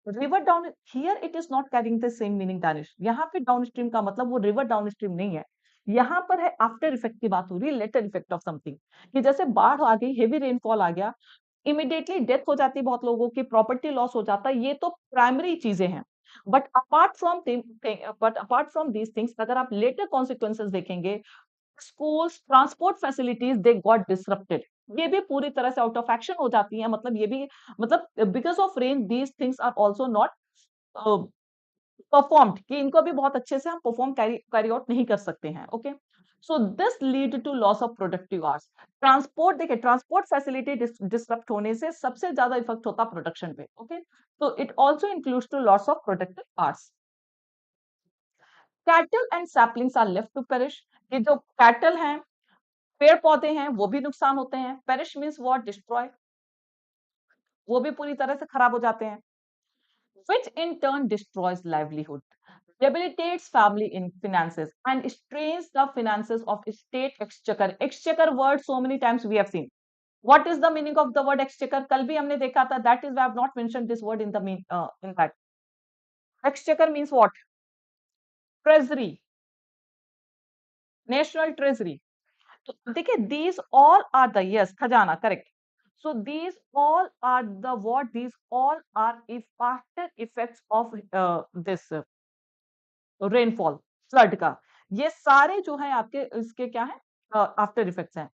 River down here it is not carrying the same meaning Danish, यहाँ पे डाउन स्ट्रीम का मतलब वो रिवर डाउन स्ट्रीम नहीं है, यहाँ पर है आफ्टर इफेक्ट की बात हो रही है, लेटर इफेक्ट ऑफ समथिंग, कि जैसे बाढ़ आ गई, हेवी रेनफॉल आ गया, इमीडिएटली डेथ हो जाती है, बहुत लोगों की प्रॉपर्टी लॉस हो जाता है, ये तो प्राइमरी चीजें हैं। But apart from these things अगर आप लेटर कॉन्सिक्वेंसेस देखेंगे, schools, transport facilities they got disrupted, ये भी पूरी तरह से आउट ऑफ एक्शन हो जाती है, मतलब ये भी, मतलब because of rain these things are also not performed, कि इनको भी बहुत अच्छे से हम परफॉर्म कैरी आउट नहीं कर सकते हैं। Okay, so this lead to loss of productive hours. Transport, देखिए ट्रांसपोर्ट फैसिलिटी डिसरप्ट होने से सबसे ज्यादा इफेक्ट होता प्रोडक्शन पे। ओके, तो it also includes to loss of productive hours. Cattle and saplings are left to perish, ये जो कैटल हैं, पेड़ पौधे हैं, वो भी नुकसान होते हैं। पेरिश मीन्स व्हाट, डिस्ट्रॉय, वो भी पूरी तरह से खराब हो जाते हैं, which in turn destroys livelihood, debilitates family in finances, and strains the finances of state exchequer. Exchequer word so many times we have seen. What is the meaning of the word exchequer? कल भी हमने देखा था. That is why I have not mentioned this word in the in that. Exchequer means what? Treasury, national treasury. तो देखिए these all are the, yes, खजाना, correct. So these all are the what? These all are if after effects of this rainfall, flood का, ये सारे जो है आपके इसके क्या है, आफ्टर इफेक्ट्स हैं,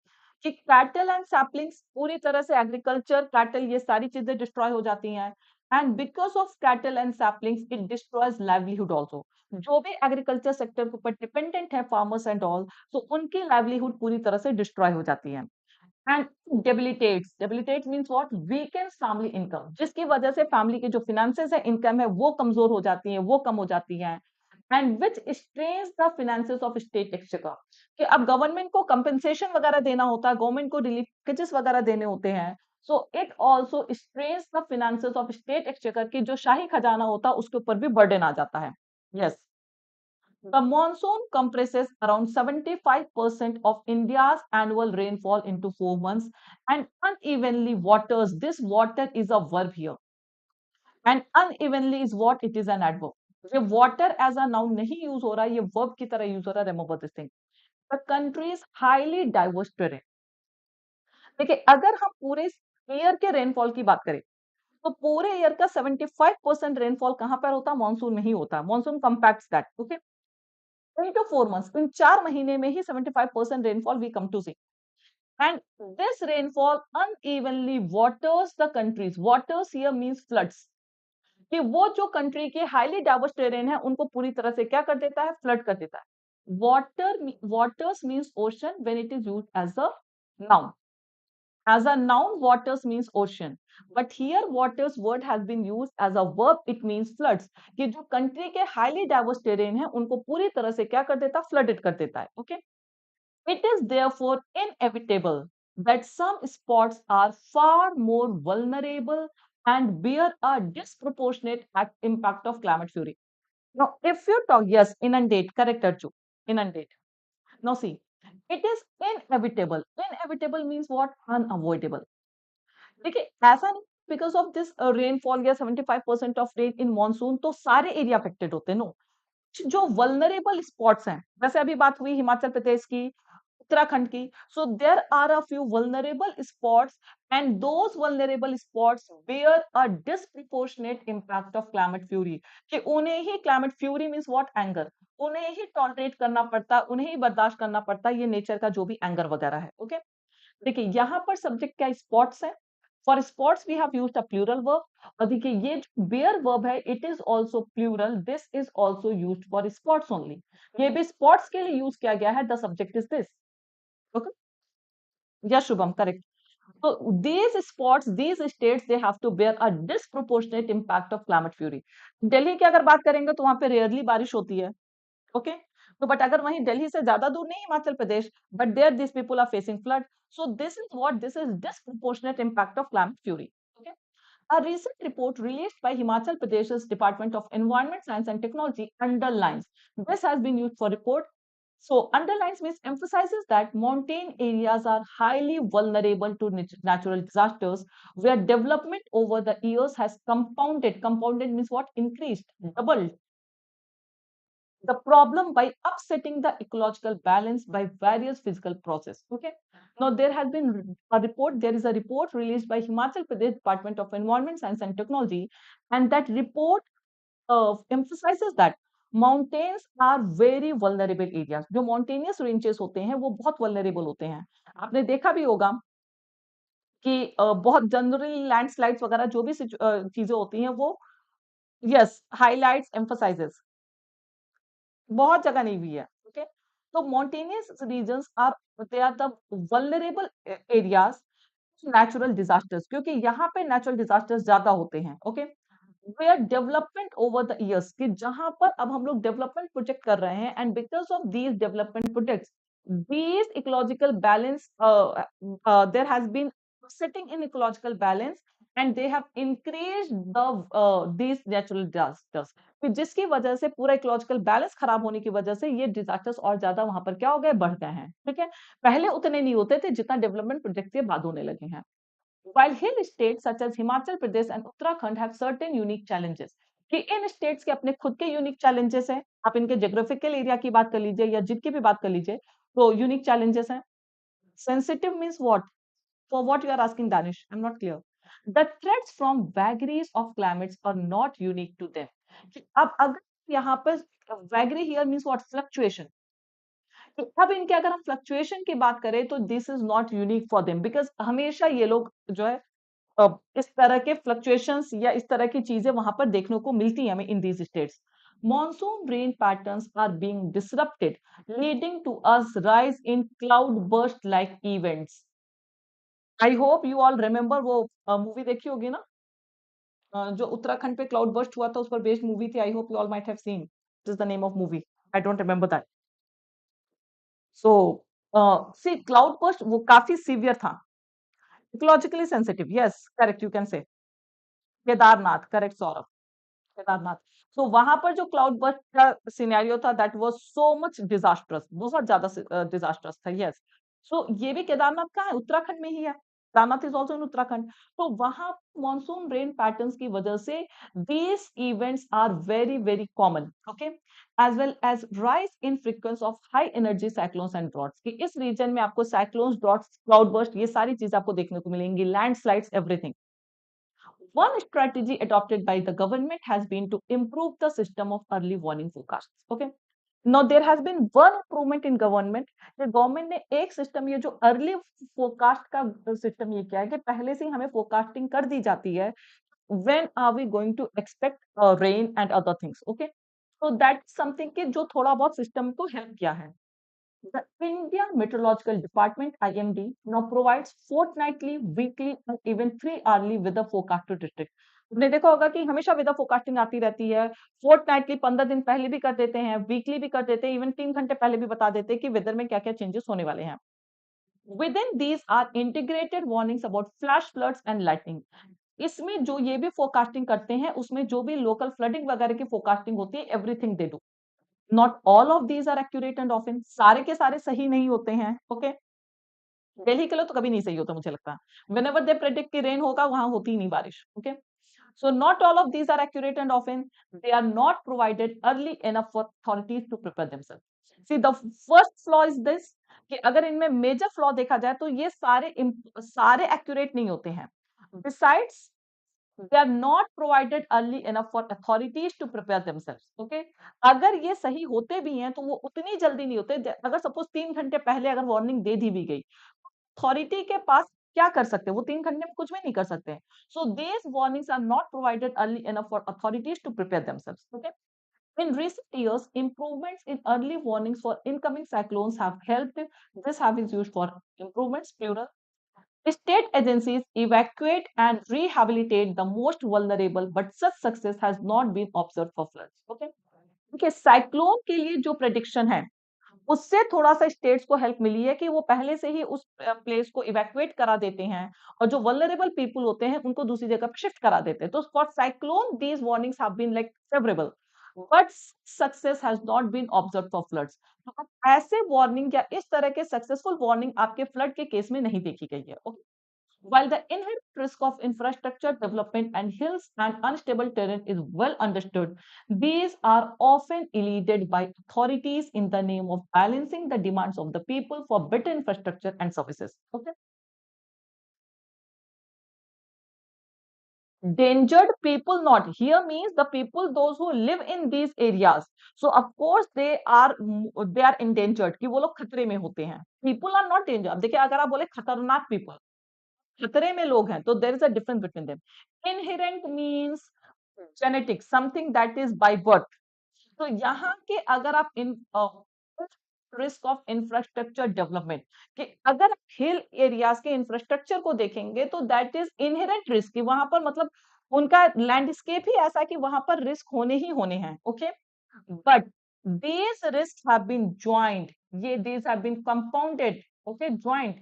कि कैटल एंड सैपलिंग्स पूरी तरह से, एग्रीकल्चर, कैटल, ये सारी चीजें डिस्ट्रॉय हो जाती हैं, and because of cattle and saplings it destroys livelihood also, जो भी एग्रीकल्चर सेक्टर के ऊपर डिपेंडेंट है, फार्मर्स एंड ऑल, तो उनकी लाइवलीहुड पूरी तरह से डिस्ट्रॉय हो जाती है। And debilitate means what, weakens family income, जिसकी वजह से फैमिली के जो फिनेंसेस है, इनकम है, वो कमजोर हो जाती है, वो कम हो जाती है, and which strains the finances of state exchequer, कि अब गवर्नमेंट को कंपेंसेशन वगैरह देना होता है, गवर्नमेंट को रिलीफ पैकेजेस वगैरह देने होते हैं, so it also strains the finances of state exchequer, की जो शाही खजाना होता है उसके ऊपर भी बर्डन आ जाता है। Yes, the monsoon compresses around 75% of India's annual rainfall into 4 months and unevenly waters. This water is a verb here. And unevenly is what? It is an adverb. ये water as a noun नहीं use हो रहा, ये verb की तरह use हो रहा, remember this thing. The country is highly diverse terrain. देखिए अगर हम पूरे ईयर के रेनफॉल की बात करें, तो पूरे ईयर का 75% रेनफॉल कहां पर होता है? मानसून में ही होता है। Monsoon compacts that, okay, into 4 months, in 4 महीने में ही 75% rainfall we come to see, and this rainfall unevenly waters the countries. Waters here means floods, कि वो जो कंट्री के हाईली डाइवर्स टेरेन है उनको पूरी तरह से क्या कर देता है? फ्लड कर देता है। waters means ocean when it is used as a noun. As a noun, waters means ocean, but here waters word has been used as a verb. It means floods, कि जो कंट्री के highly diverse terrain है उनको पूरी तरह से क्या कर देता है? फ्लडेड कर देता है। Okay, it is therefore inevitable that some spots are far more vulnerable and bear a disproportionate impact of climate fury. Now, if you talk, yes, inundate, correct, Arju, inundate. Now see, it is inevitable. Inevitable means what? Unavoidable. देखिए ऐसा नहीं because of this rainfall या 75% of rain in monsoon तो सारे area affected होते हैं, no, जो vulnerable spots हैं, वैसे अभी बात हुई हिमाचल प्रदेश की, उत्तराखंड की, so there are a few vulnerable spots and those vulnerable spots bear a disproportionate impact of climate fury, कि उन्हें ही climate fury means what? Anger, उन्हें ही टॉलरेट करना पड़ता है, उन्हें ही बर्दाश्त करना पड़ता है, ये नेचर का जो भी एंगर वगैरह है। ओके, देखिए यहाँ पर सब्जेक्ट क्या स्पॉट्स है, for spots we have used a plural verb, और देखिए ये जो बेयर वर्ब है it is also plural, this is also used for spots only, ये भी स्पॉट्स के लिए यूज किया गया है, the subject is this. Okay, yes Shubham, correct. So these spots, these states, they have to bear a disproportionate impact of climate fury. Delhi की अगर बात करेंगे तो वहां पे रेयरली बारिश होती है, ओके, तो बट अगर वहीं दिल्ली से ज्यादा दूर नहीं Himachal Pradesh, but there this people are facing flood, so this is what, this is disproportionate impact of climate fury. Okay, A recent report released by Himachal Pradesh's Department of Environment, Science and Technology underlines. This has been used for report. So underlines means emphasizes that mountain areas are highly vulnerable to natural disasters, where development over the years has compounded. Compounded means what? Increased, doubled the problem by upsetting the ecological balance by various physical process. Okay. Now there has been a report. There is a report released by Himachal Pradesh Department of Environment, Science and Technology, and that report emphasizes that mountains are very vulnerable areas. जो mountainous ranges होते हैं वो बहुत vulnerable होते हैं. आपने देखा भी होगा कि बहुत जनरली लैंडस्लाइड्स वगैरह जो भी चीजें होती हैं वो यस हाईलाइट्स एम्फसाइजेस बहुत जगह नहीं हुई है ओके तो mountainous regions are they are the vulnerable areas natural disasters क्योंकि यहाँ पे नेचुरल डिजास्टर्स ज्यादा होते हैं okay where development over the years कि जहां पर अब हम लोग डेवलपमेंट प्रोजेक्ट कर रहे हैं and because of these development projects these ecological balance there has been setting in ecological balance and they have increased these natural disasters कि जिसकी वजह से पूरा इकोलॉजिकल बैलेंस खराब होने की वजह से ये डिजास्टर्स और ज्यादा वहां पर क्या हो गए बढ़ गए हैं ठीक है पहले उतने नहीं होते थे जितना डेवलपमेंट प्रोजेक्ट के बाद होने लगे हैं while hill states such as Himachal Pradesh and Uttarakhand have certain unique challenges कि इन स्टेट्स के अपने खुद के यूनिक चैलेंजेस हैं आप इनके ज्योग्राफिकल एरिया की बात कर लीजिए या जिनकी भी बात कर लीजिए तो यूनिक चैलेंजेस हैं sensitive means what for what you are asking Danish I am not clear the threats from vagaries of climates are not unique to them अब अगर यहाँ पर vagary here means what fluctuation अब इनके अगर हम फ्लक्चुएशन की बात करें तो this is not unique for them because हमेशा ये लोग जो है इस तरह के फ्लक्चुएशंस या इस तरह की चीजें वहां पर देखने को मिलती है हमें in these states monsoon rain patterns are being disrupted leading to us rise in cloud burst like events I hope you all remember वो मूवी देखी होगी ना जो उत्तराखंड पे क्लाउड बर्स्ट हुआ था उस पर बेस्ड मूवी थी I hope you all might have seen this is the name of movie I don't remember that so see cloud burst वो काफी सीवियर था ecologically sensitive yes correct you can say Kedarnath correct Saurabh Kedarnath so वहां पर जो cloud burst का scenario था that was so much disastrous बहुत ज्यादा डिजास्टरस था यस सो ये भी केदारनाथ का है उत्तराखंड में ही है Kedarnath is also in Uttarakhand तो वहां मॉनसून रेन पैटर्न्स की वजह से these events are very very common okay as well as rise in frequency of high energy cyclones and droughts कि इस रीजन में आपको साइक्लोन्स ड्रॉट्स क्लाउड बर्स्ट ये सारी चीजें आपको देखने को मिलेंगी landslides everything One strategy adopted by the government has been to improve the system of early warning forecasts. Okay. Now there has been one improvement in government. The government ने एक system ये जो early forecast का system ये क्या है कि पहले से ही हमें forecasting कर दी जाती है. When are we going to expect rain and other things? Okay. So that's something कि जो थोड़ा बहुत system को help किया है. The India Meteorological Department (IMD) now provides fortnightly, weekly, and even 3 hourly weather forecast to district. आपने देखा होगा कि हमेशा वेदर फोरकास्टिंग आती रहती है फोर्टनाइटली 15 दिन पहले भी कर देते हैं वीकली भी कर देते हैं इवन 3 घंटे पहले भी बता देते हैं कि वेदर में क्या क्या चेंजेस होने वाले हैं within these are integrated warnings about flash floods and lightning इसमें जो ये भी फोरकास्टिंग करते हैं उसमें जो भी लोकल फ्लडिंग वगैरह की फोरकास्टिंग होती है everything they do not all of these are accurate and often सारे के सारे सही नहीं होते हैं ओके दिल्ली के लिए तो कभी नहीं सही होता मुझे लगता है व्हेनेवर दे प्रेडिक्ट कि रेन होगा वहां होती ही नहीं बारिश okay so not all of these are accurate and often they are not provided early enough for authorities to prepare themselves see the first flaw is this कि अगर इनमें मेजर फ्लॉ देखा जाए तो ये सारे एक्यूरेट नहीं होते हैं besides they are not provided early enough for authorities to prepare themselves okay अगर ये सही होते भी हैं तो वो उतनी जल्दी नहीं होते अगर सपोज 3 घंटे पहले अगर वार्निंग दे दी भी गई अथॉरिटी के पास क्या कर सकते हैं वो 3 घंटे में कुछ भी नहीं कर सकते so these warnings are not provided early enough for authorities to prepare themselves okay in recent years improvements in early warnings for incoming cyclones have helped this have is used for improvements plural State agencies evacuate and rehabilitate the most vulnerable, but such success has not been observed for floods. Okay? Okay, cyclone के लिए जो prediction है, उससे थोड़ा-सा states को help मिली है कि वो पहले से ही उस प्लेस को इवैक्यूएट करा देते हैं और जो वल्नरेबल पीपल होते हैं उनको दूसरी जगह पे शिफ्ट करा देते हैं। तो for cyclone these warnings have been like favourable but success has not been observed for floods. तो अब ऐसे वार्निंग या इस तरह के सक्सेसफुल वार्निंग आपके फ्लड के केस में नहीं देखी गई है। Okay. While the inherent risk of infrastructure development and hills and unstable terrain is well understood, these are often eluded by authorities in the name of balancing the demands of the people for better infrastructure and services. Okay. Endangered people not here means the people those who live in these areas. So of course they are endangered कि वो लोग खतरे में होते हैं. People are not danger. अब देखिए अगर आप बोले खतरनाक people खतरे में लोग हैं तो there is a difference between them inherent means genetic something that is by birth तो यहाँ के अगर आप in risk of infrastructure development कि अगर हिल एरियाज के इंफ्रास्ट्रक्चर को देखेंगे तो दैट इज इनहेरेंट रिस्क कि वहां पर मतलब उनका लैंडस्केप ही ऐसा कि वहां पर रिस्क होने ही होने हैं okay but these risks have been joined ये these have been compounded okay joined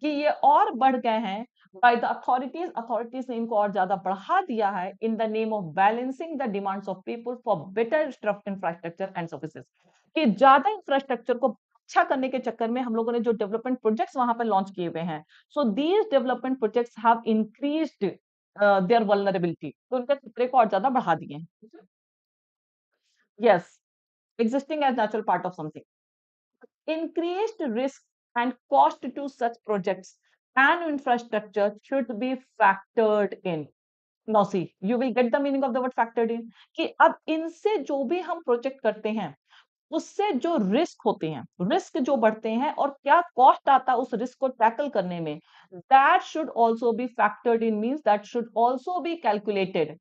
कि ये और बढ़ गए हैं बाय द अथॉरिटीज ने इनको और ज्यादा बढ़ा दिया है in the name of balancing the demands of people for better infrastructure and services कि ज्यादा इंफ्रास्ट्रक्चर को अच्छा करने के चक्कर में हम लोगों ने जो डेवलपमेंट प्रोजेक्ट्स वहां पर लॉन्च किए हुए हैं so these development projects have increased their vulnerability तो उनके खतरे को और ज्यादा बढ़ा दिए हैं yes existing as natural part of something. Increased risk and cost to such projects and infrastructure should be factored in. Now see, you will get the meaning of the word factored in कि अब इनसे जो भी हम project करते हैं उससे जो रिस्क होते हैं रिस्क जो बढ़ते हैं और क्या कॉस्ट आता है उस रिस्क को टैकल करने में that should also B factored in means that should also be calculated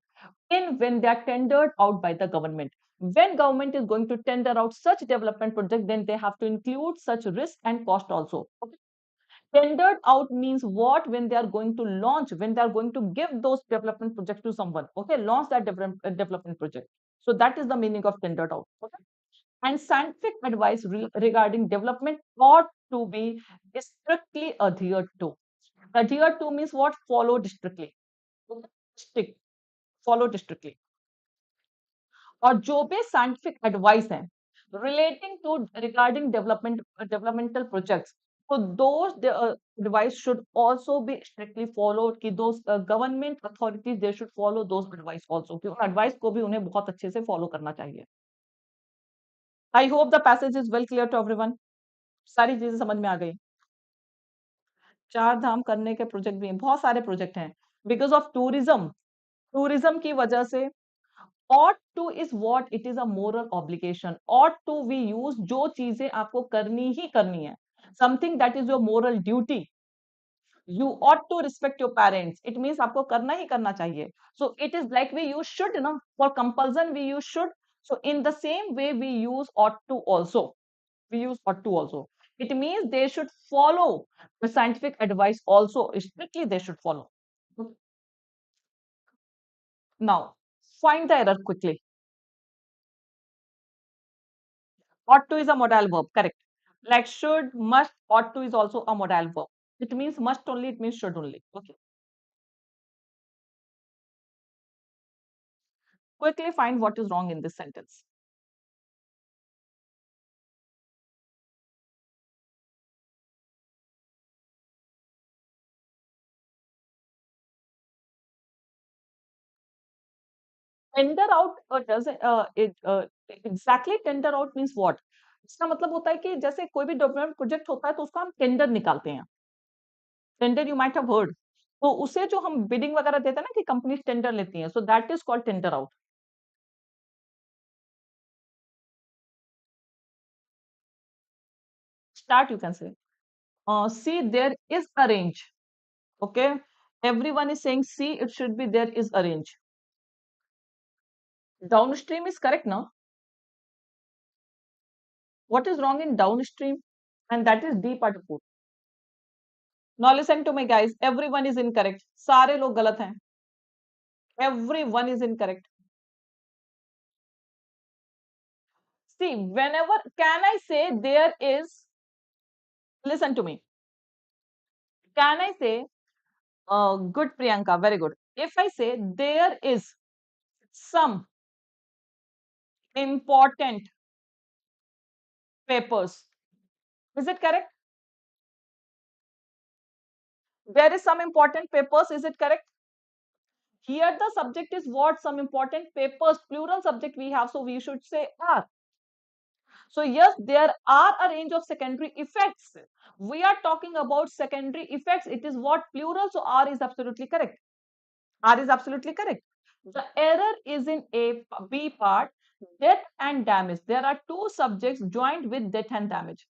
in when they are tendered out by the government. When government is going to tender out such development project, then they have to include such risk and cost also. Okay. Tendered out means what? When they are going to launch, when they are going to give those development projects to someone. Okay, launch that development project. So that is the meaning of tendered out. Okay. And scientific advice regarding development ought to be strictly adhered to. Adhered to means what? Followed strictly. Okay. Strict. Followed strictly. और जो भी scientific advice है relating to regarding developmental projects तो those advice should also be strictly followed कि those government authorities they should follow those advice also कि उन advice को भी उन्हें बहुत अच्छे से फॉलो करना चाहिए I hope the passage is well clear to everyone सारी चीजें समझ में आ गई चार धाम करने के प्रोजेक्ट भी हैं बहुत सारे प्रोजेक्ट हैं बिकॉज ऑफ टूरिज्म टूरिज्म की वजह से ought to is what it is a moral obligation ought to we use जो चीजें आपको करनी ही करनी है something that is your moral duty you ought to respect your parents it means आपको करना ही करना चाहिए so it is like we use should you know for compulsion we use should so in the same way we use ought to also we use ought to also it means they should follow the scientific advice also strictly they should follow now find the error quickly ought to is a modal verb, correct. Like should, must, ought to is also a modal verb. It means must only, it means should only. Okay. Quickly find what is wrong in this sentence. Tender out does exactly tender out means what? इसका मतलब होता है कि जैसे कोई भी development project होता है तो उसका हम टेंडर निकालते हैं tender you might have heard तो उसे जो हम बिडिंग वगैरह देते हैं ना कि कंपनी टेंडर लेती हैं so that is called tender out start you can say see there is a range okay everyone is saying see it should be there is a range downstream is correct now what is wrong in downstream and that is D part report now listen to me guys everyone is incorrect सारे लोग गलत हैं everyone is incorrect See, whenever can I say there is, listen to me, can I say, good Priyanka, very good. If I say there is some important papers, is it correct? There is some important papers, is it correct? Here the subject is what? Some important papers, plural subject we have, so we should say are. So yes, there are a range of secondary effects. We are talking about secondary effects. It is what? Plural, so R is absolutely correct. R is absolutely correct. The error is in A, B part, death and damage. There are two subjects joined with death and damage.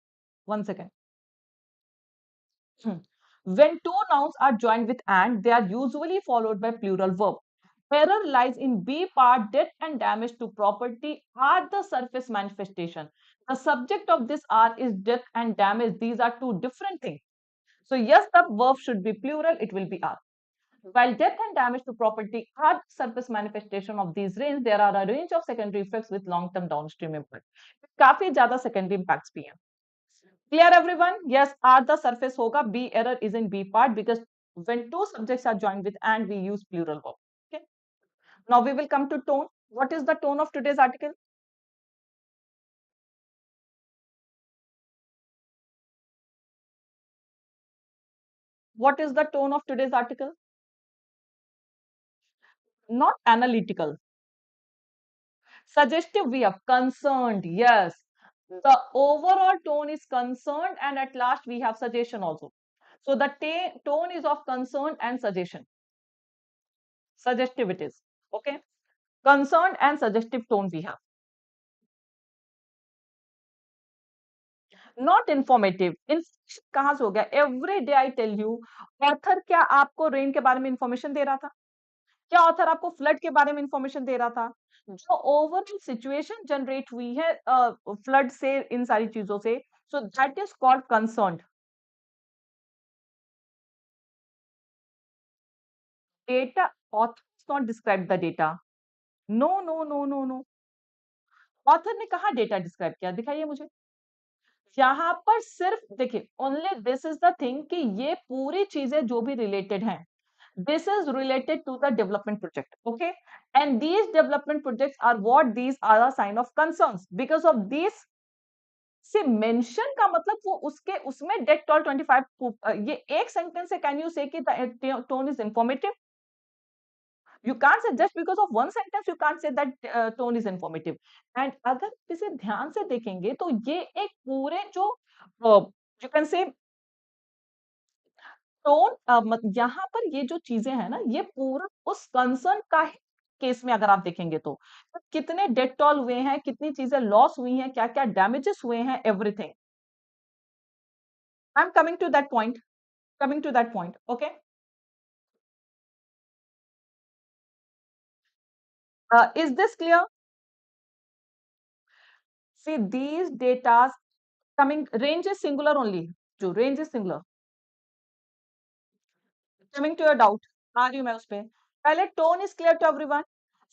One second. When two nouns are joined with and, they are usually followed by plural verb. Error lies in B part, death and damage to property are the surface manifestation. The subject of this R is death and damage. These are two different things. So yes, the verb should be plural, it will be R. While death and damage to property are the surface manifestation of these range, there are a range of secondary effects with long-term downstream impact. काफी ज्यादा secondary impacts भी हैं. Clear everyone? Yes, R the surface hoga. B error is in B part because when two subjects are joined with and, we use plural verb. Okay. Now we will come to tone. What is the tone of today's article? What is the tone of today's article? Not analytical. Suggestive we have concerned. Yes. The overall tone is concerned and at last we have suggestion also. So the tone is of concern and suggestion. Suggestive it is. Okay. Concerned and suggestive tone we have. Not informative information कहां से हो गया every day I tell you author क्या आपको rain के बारे में information दे रहा था क्या ऑथर आपको फ्लड के बारे में इंफॉर्मेशन दे रहा था जो ओवरऑल सिचुएशन जनरेट हुई है फ्लड से इन सारी चीजों से so that is called concern data author not describe the data no no no no no author ने कहा डेटा डिस्क्राइब किया दिखाइए मुझे यहाँ पर सिर्फ देखिए only this is the thing कि ये पूरी चीजें जो भी रिलेटेड हैं this is related to the development project okay and these development projects are what these are a sign of concerns because of these से mention का मतलब वो उसके उसमें debt toll 25 ये एक सेंटेंस से can you say कि the tone is informative you can't say just because of one sentence you can't say that tone is informative and अगर इसे ध्यान से देखेंगे तो ये एक पूरे जो you can say टोन यहाँ पर ये जो चीजें हैं ना ये पूरा उस कंसर्न का केस में अगर आप देखेंगे तो कितने डेथ टॉल हुए हैं कितनी चीजें लॉस हुई हैं क्या क्या डैमेजेस हुए हैं everything I am coming to that point okay is this clear see these datas coming range is singular only जो range is singular coming to your doubt आ रही हूं मैं उस पे पहले tone is clear to everyone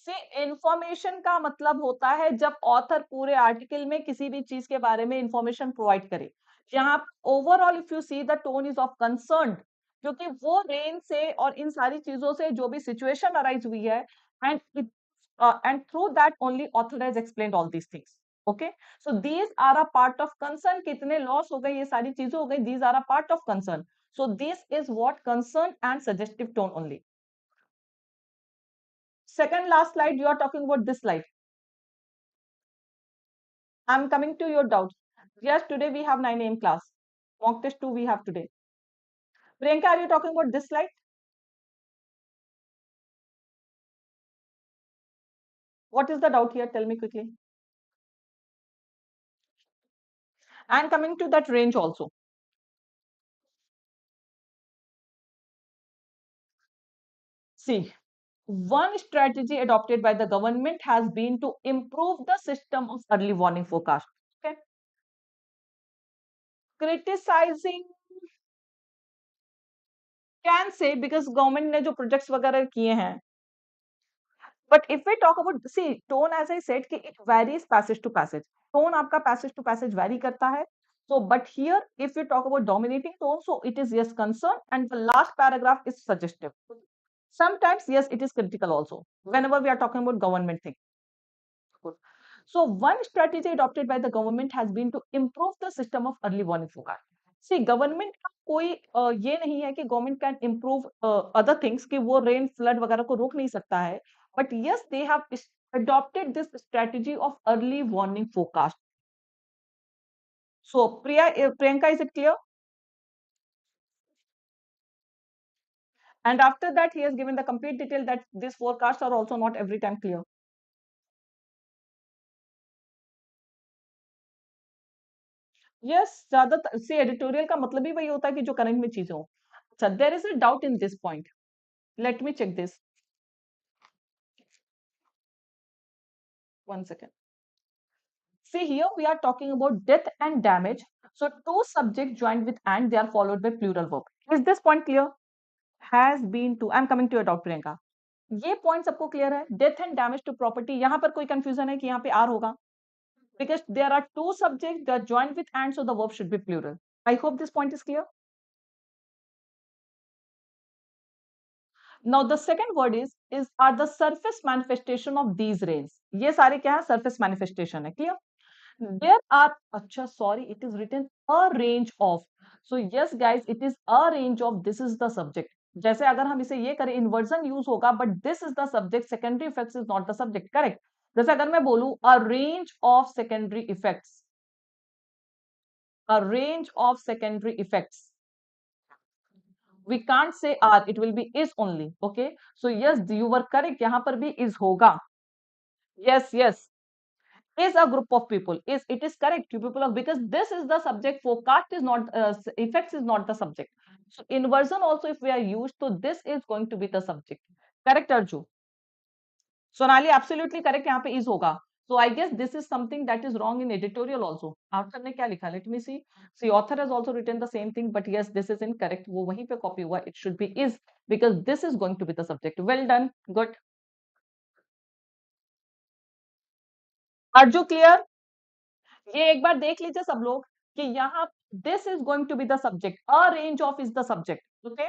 see information का मतलब होता है जब ऑथर पूरे आर्टिकल में किसी भी चीज के बारे में इंफॉर्मेशन प्रोवाइड करे यहाँ overall if you see the tone is of concern क्योंकि वो रेंज से और इन सारी चीजों से जो भी सिचुएशन अराइज हुई है and and through that only author has explained all these things okay so these are a part of concern कितने लॉस हो गए ये सारी चीजें हो गई these are a part of concern so this is what concern and suggestive tone only second last slide you are talking about this slide I'm coming to your doubts yes today we have 9 a.m class mock test 2 we have today Priyanka are you talking about this slide what is the doubt here tell me quickly and coming to that range also see one strategy adopted by the government has been to improve the system of early warning forecast okay criticizing can say because government ने जो projects वगैरह किए हैं But if we talk about, see, tone, as I said, कि it varies passage to passage. Tone आपका passage to passage vary करता है. So, but here, if we talk about dominating tone, so it is yes concern, and the last paragraph is suggestive. Sometimes yes, it is critical also. Whenever we are talking about government thing. So, one strategy adopted by the government has been to improve the system of early warning forecast. See, government का कोई ये नहीं है कि government can improve other things कि वो rain flood वगैरह को रोक नहीं सकता है. But yes, they have adopted this strategy of early warning forecast. So, Priyanka, is it clear? And after that, he has given the complete detail that these forecasts are also not every time clear. Yes, ज्यादातर से editorial का मतलब ही वही होता है कि जो current में चीजें हो. अच्छा, there is a doubt in this point. Let me check this. One second. See, here we are talking about death and damage. So two subjects joined with and, they are followed by plural verb. Is this point clear? Has been to. I'm coming to your doubt, Priyanka. ये point सबको clear है? Death and damage to property, यहाँ पर कोई confusion है कि यहाँ पे आर होगा? Because there are two subjects that joined with and, so the verb should be plural. I hope this point is clear. Now the second word is are the surface manifestation of these rays. ये सारे क्या है? Surface manifestation है. Clear? There are, अच्छा, sorry, it is written a range of. So yes guys, it is a range of, this is the subject. जैसे अगर हम इसे ये करें, inversion यूज होगा, but this is the subject, secondary effects is not the subject. Correct? जैसे अगर मैं बोलूं a range of secondary effects, a range of secondary effects, we can't say are, it will be is only. Okay, so yes, you were correct, यहाँ पर भी is होगा. Yes, yes, is a group of people, is, it is correct, two people of, because this is the subject, forecast is not, effects is not the subject. So inversion also if we are used, so this is going to be the subject. Correct, Arju? Sonali, absolutely correct, यहाँ पे is होगा. So I guess this is something that is wrong in editorial also. Author ने क्या लिखा? Let me see. See, author has also written the same thing, but yes, this is incorrect. वो वहीं पे copy हुआ. It should be is, because this is going to be the subject. Well done. Good. Arju, clear? ये एक बार देख लीजिए सब लोग कि यहाँ this is going to be the subject. A range of is the subject. Okay.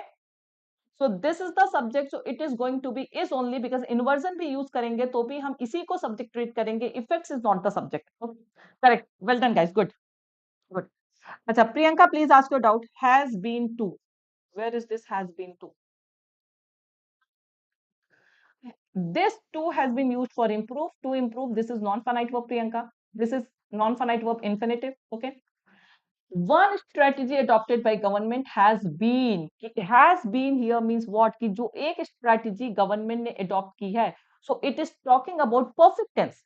So this is the subject. So it is going to be is only, because inversion भी use करेंगे तो भी हम इसी को subject treat करेंगे. Effects is not the subject. Okay. Correct. Well done, guys. Good. Good. अच्छा, Priyanka, please ask your doubt. Has been to. Where is this has been to? This to has been used for improve. To improve. This is non-finite verb, Priyanka. This is non-finite verb infinitive. Okay. One strategy adopted by government has been. Has been here means what? कि जो एक strategy government ने adopt की है. So it is talking about perfect tense.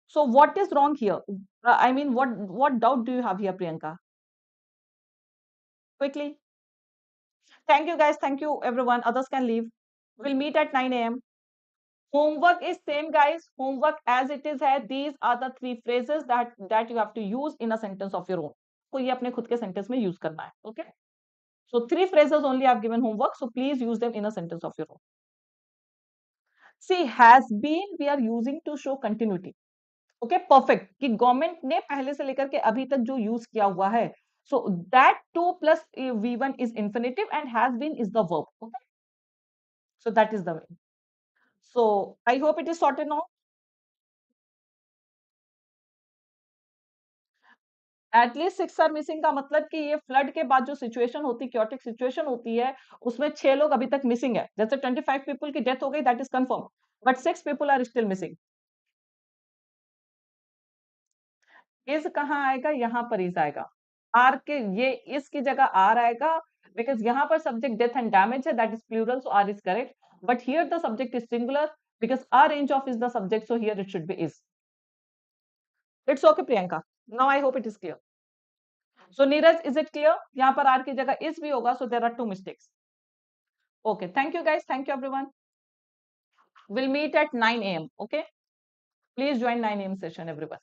So what is wrong here? I mean, what doubt do you have here, Priyanka? Quickly. Thank you, guys. Thank you, everyone. Others can leave. We'll meet at 9 a.m. Homework is same, guys. Homework as it is है. These are the three phrases that you have to use in a sentence of your own. को ये अपने खुद के sentence में use करना है. Okay. So three phrases only I've given homework. So please use them in a sentence of your own. See, has been we are using to show continuity. Okay, perfect. कि government ने पहले से लेकर के अभी तक जो यूज किया हुआ है. So that 2 plus V1 is infinitive and has been is the verb. Okay. So that is the way. So I hope it is sorted now. At least 6 are missing का मतलब कि ये फ्लड के बाद जो सिचुएशन होती है, क्योटिक सिचुएशन होती है, उसमें 6 लोग अभी तक मिसिंग है. जैसे 25 पीपल की डेथ हो गई, that is confirm, but 6 people are still missing. Is कहाँ आएगा? यहाँ पर इज आएगा. आर के ये इसकी जगह आर आएगा, बिकॉज यहाँ पर सब्जेक्ट डेथ एंड डैमेज है, that is plural, so are is correct. But here the subject is singular, because are range of is the subject, so here it should be is. It's okay Priyanka, now I hope it is clear. So Neeraj, is it clear? यहाँ पर are की जगह is भी होगा, so there are 2 mistakes. Okay, thank you guys, thank you everyone. We'll meet at 9 a.m. Okay, please join 9 a.m. session, everyone.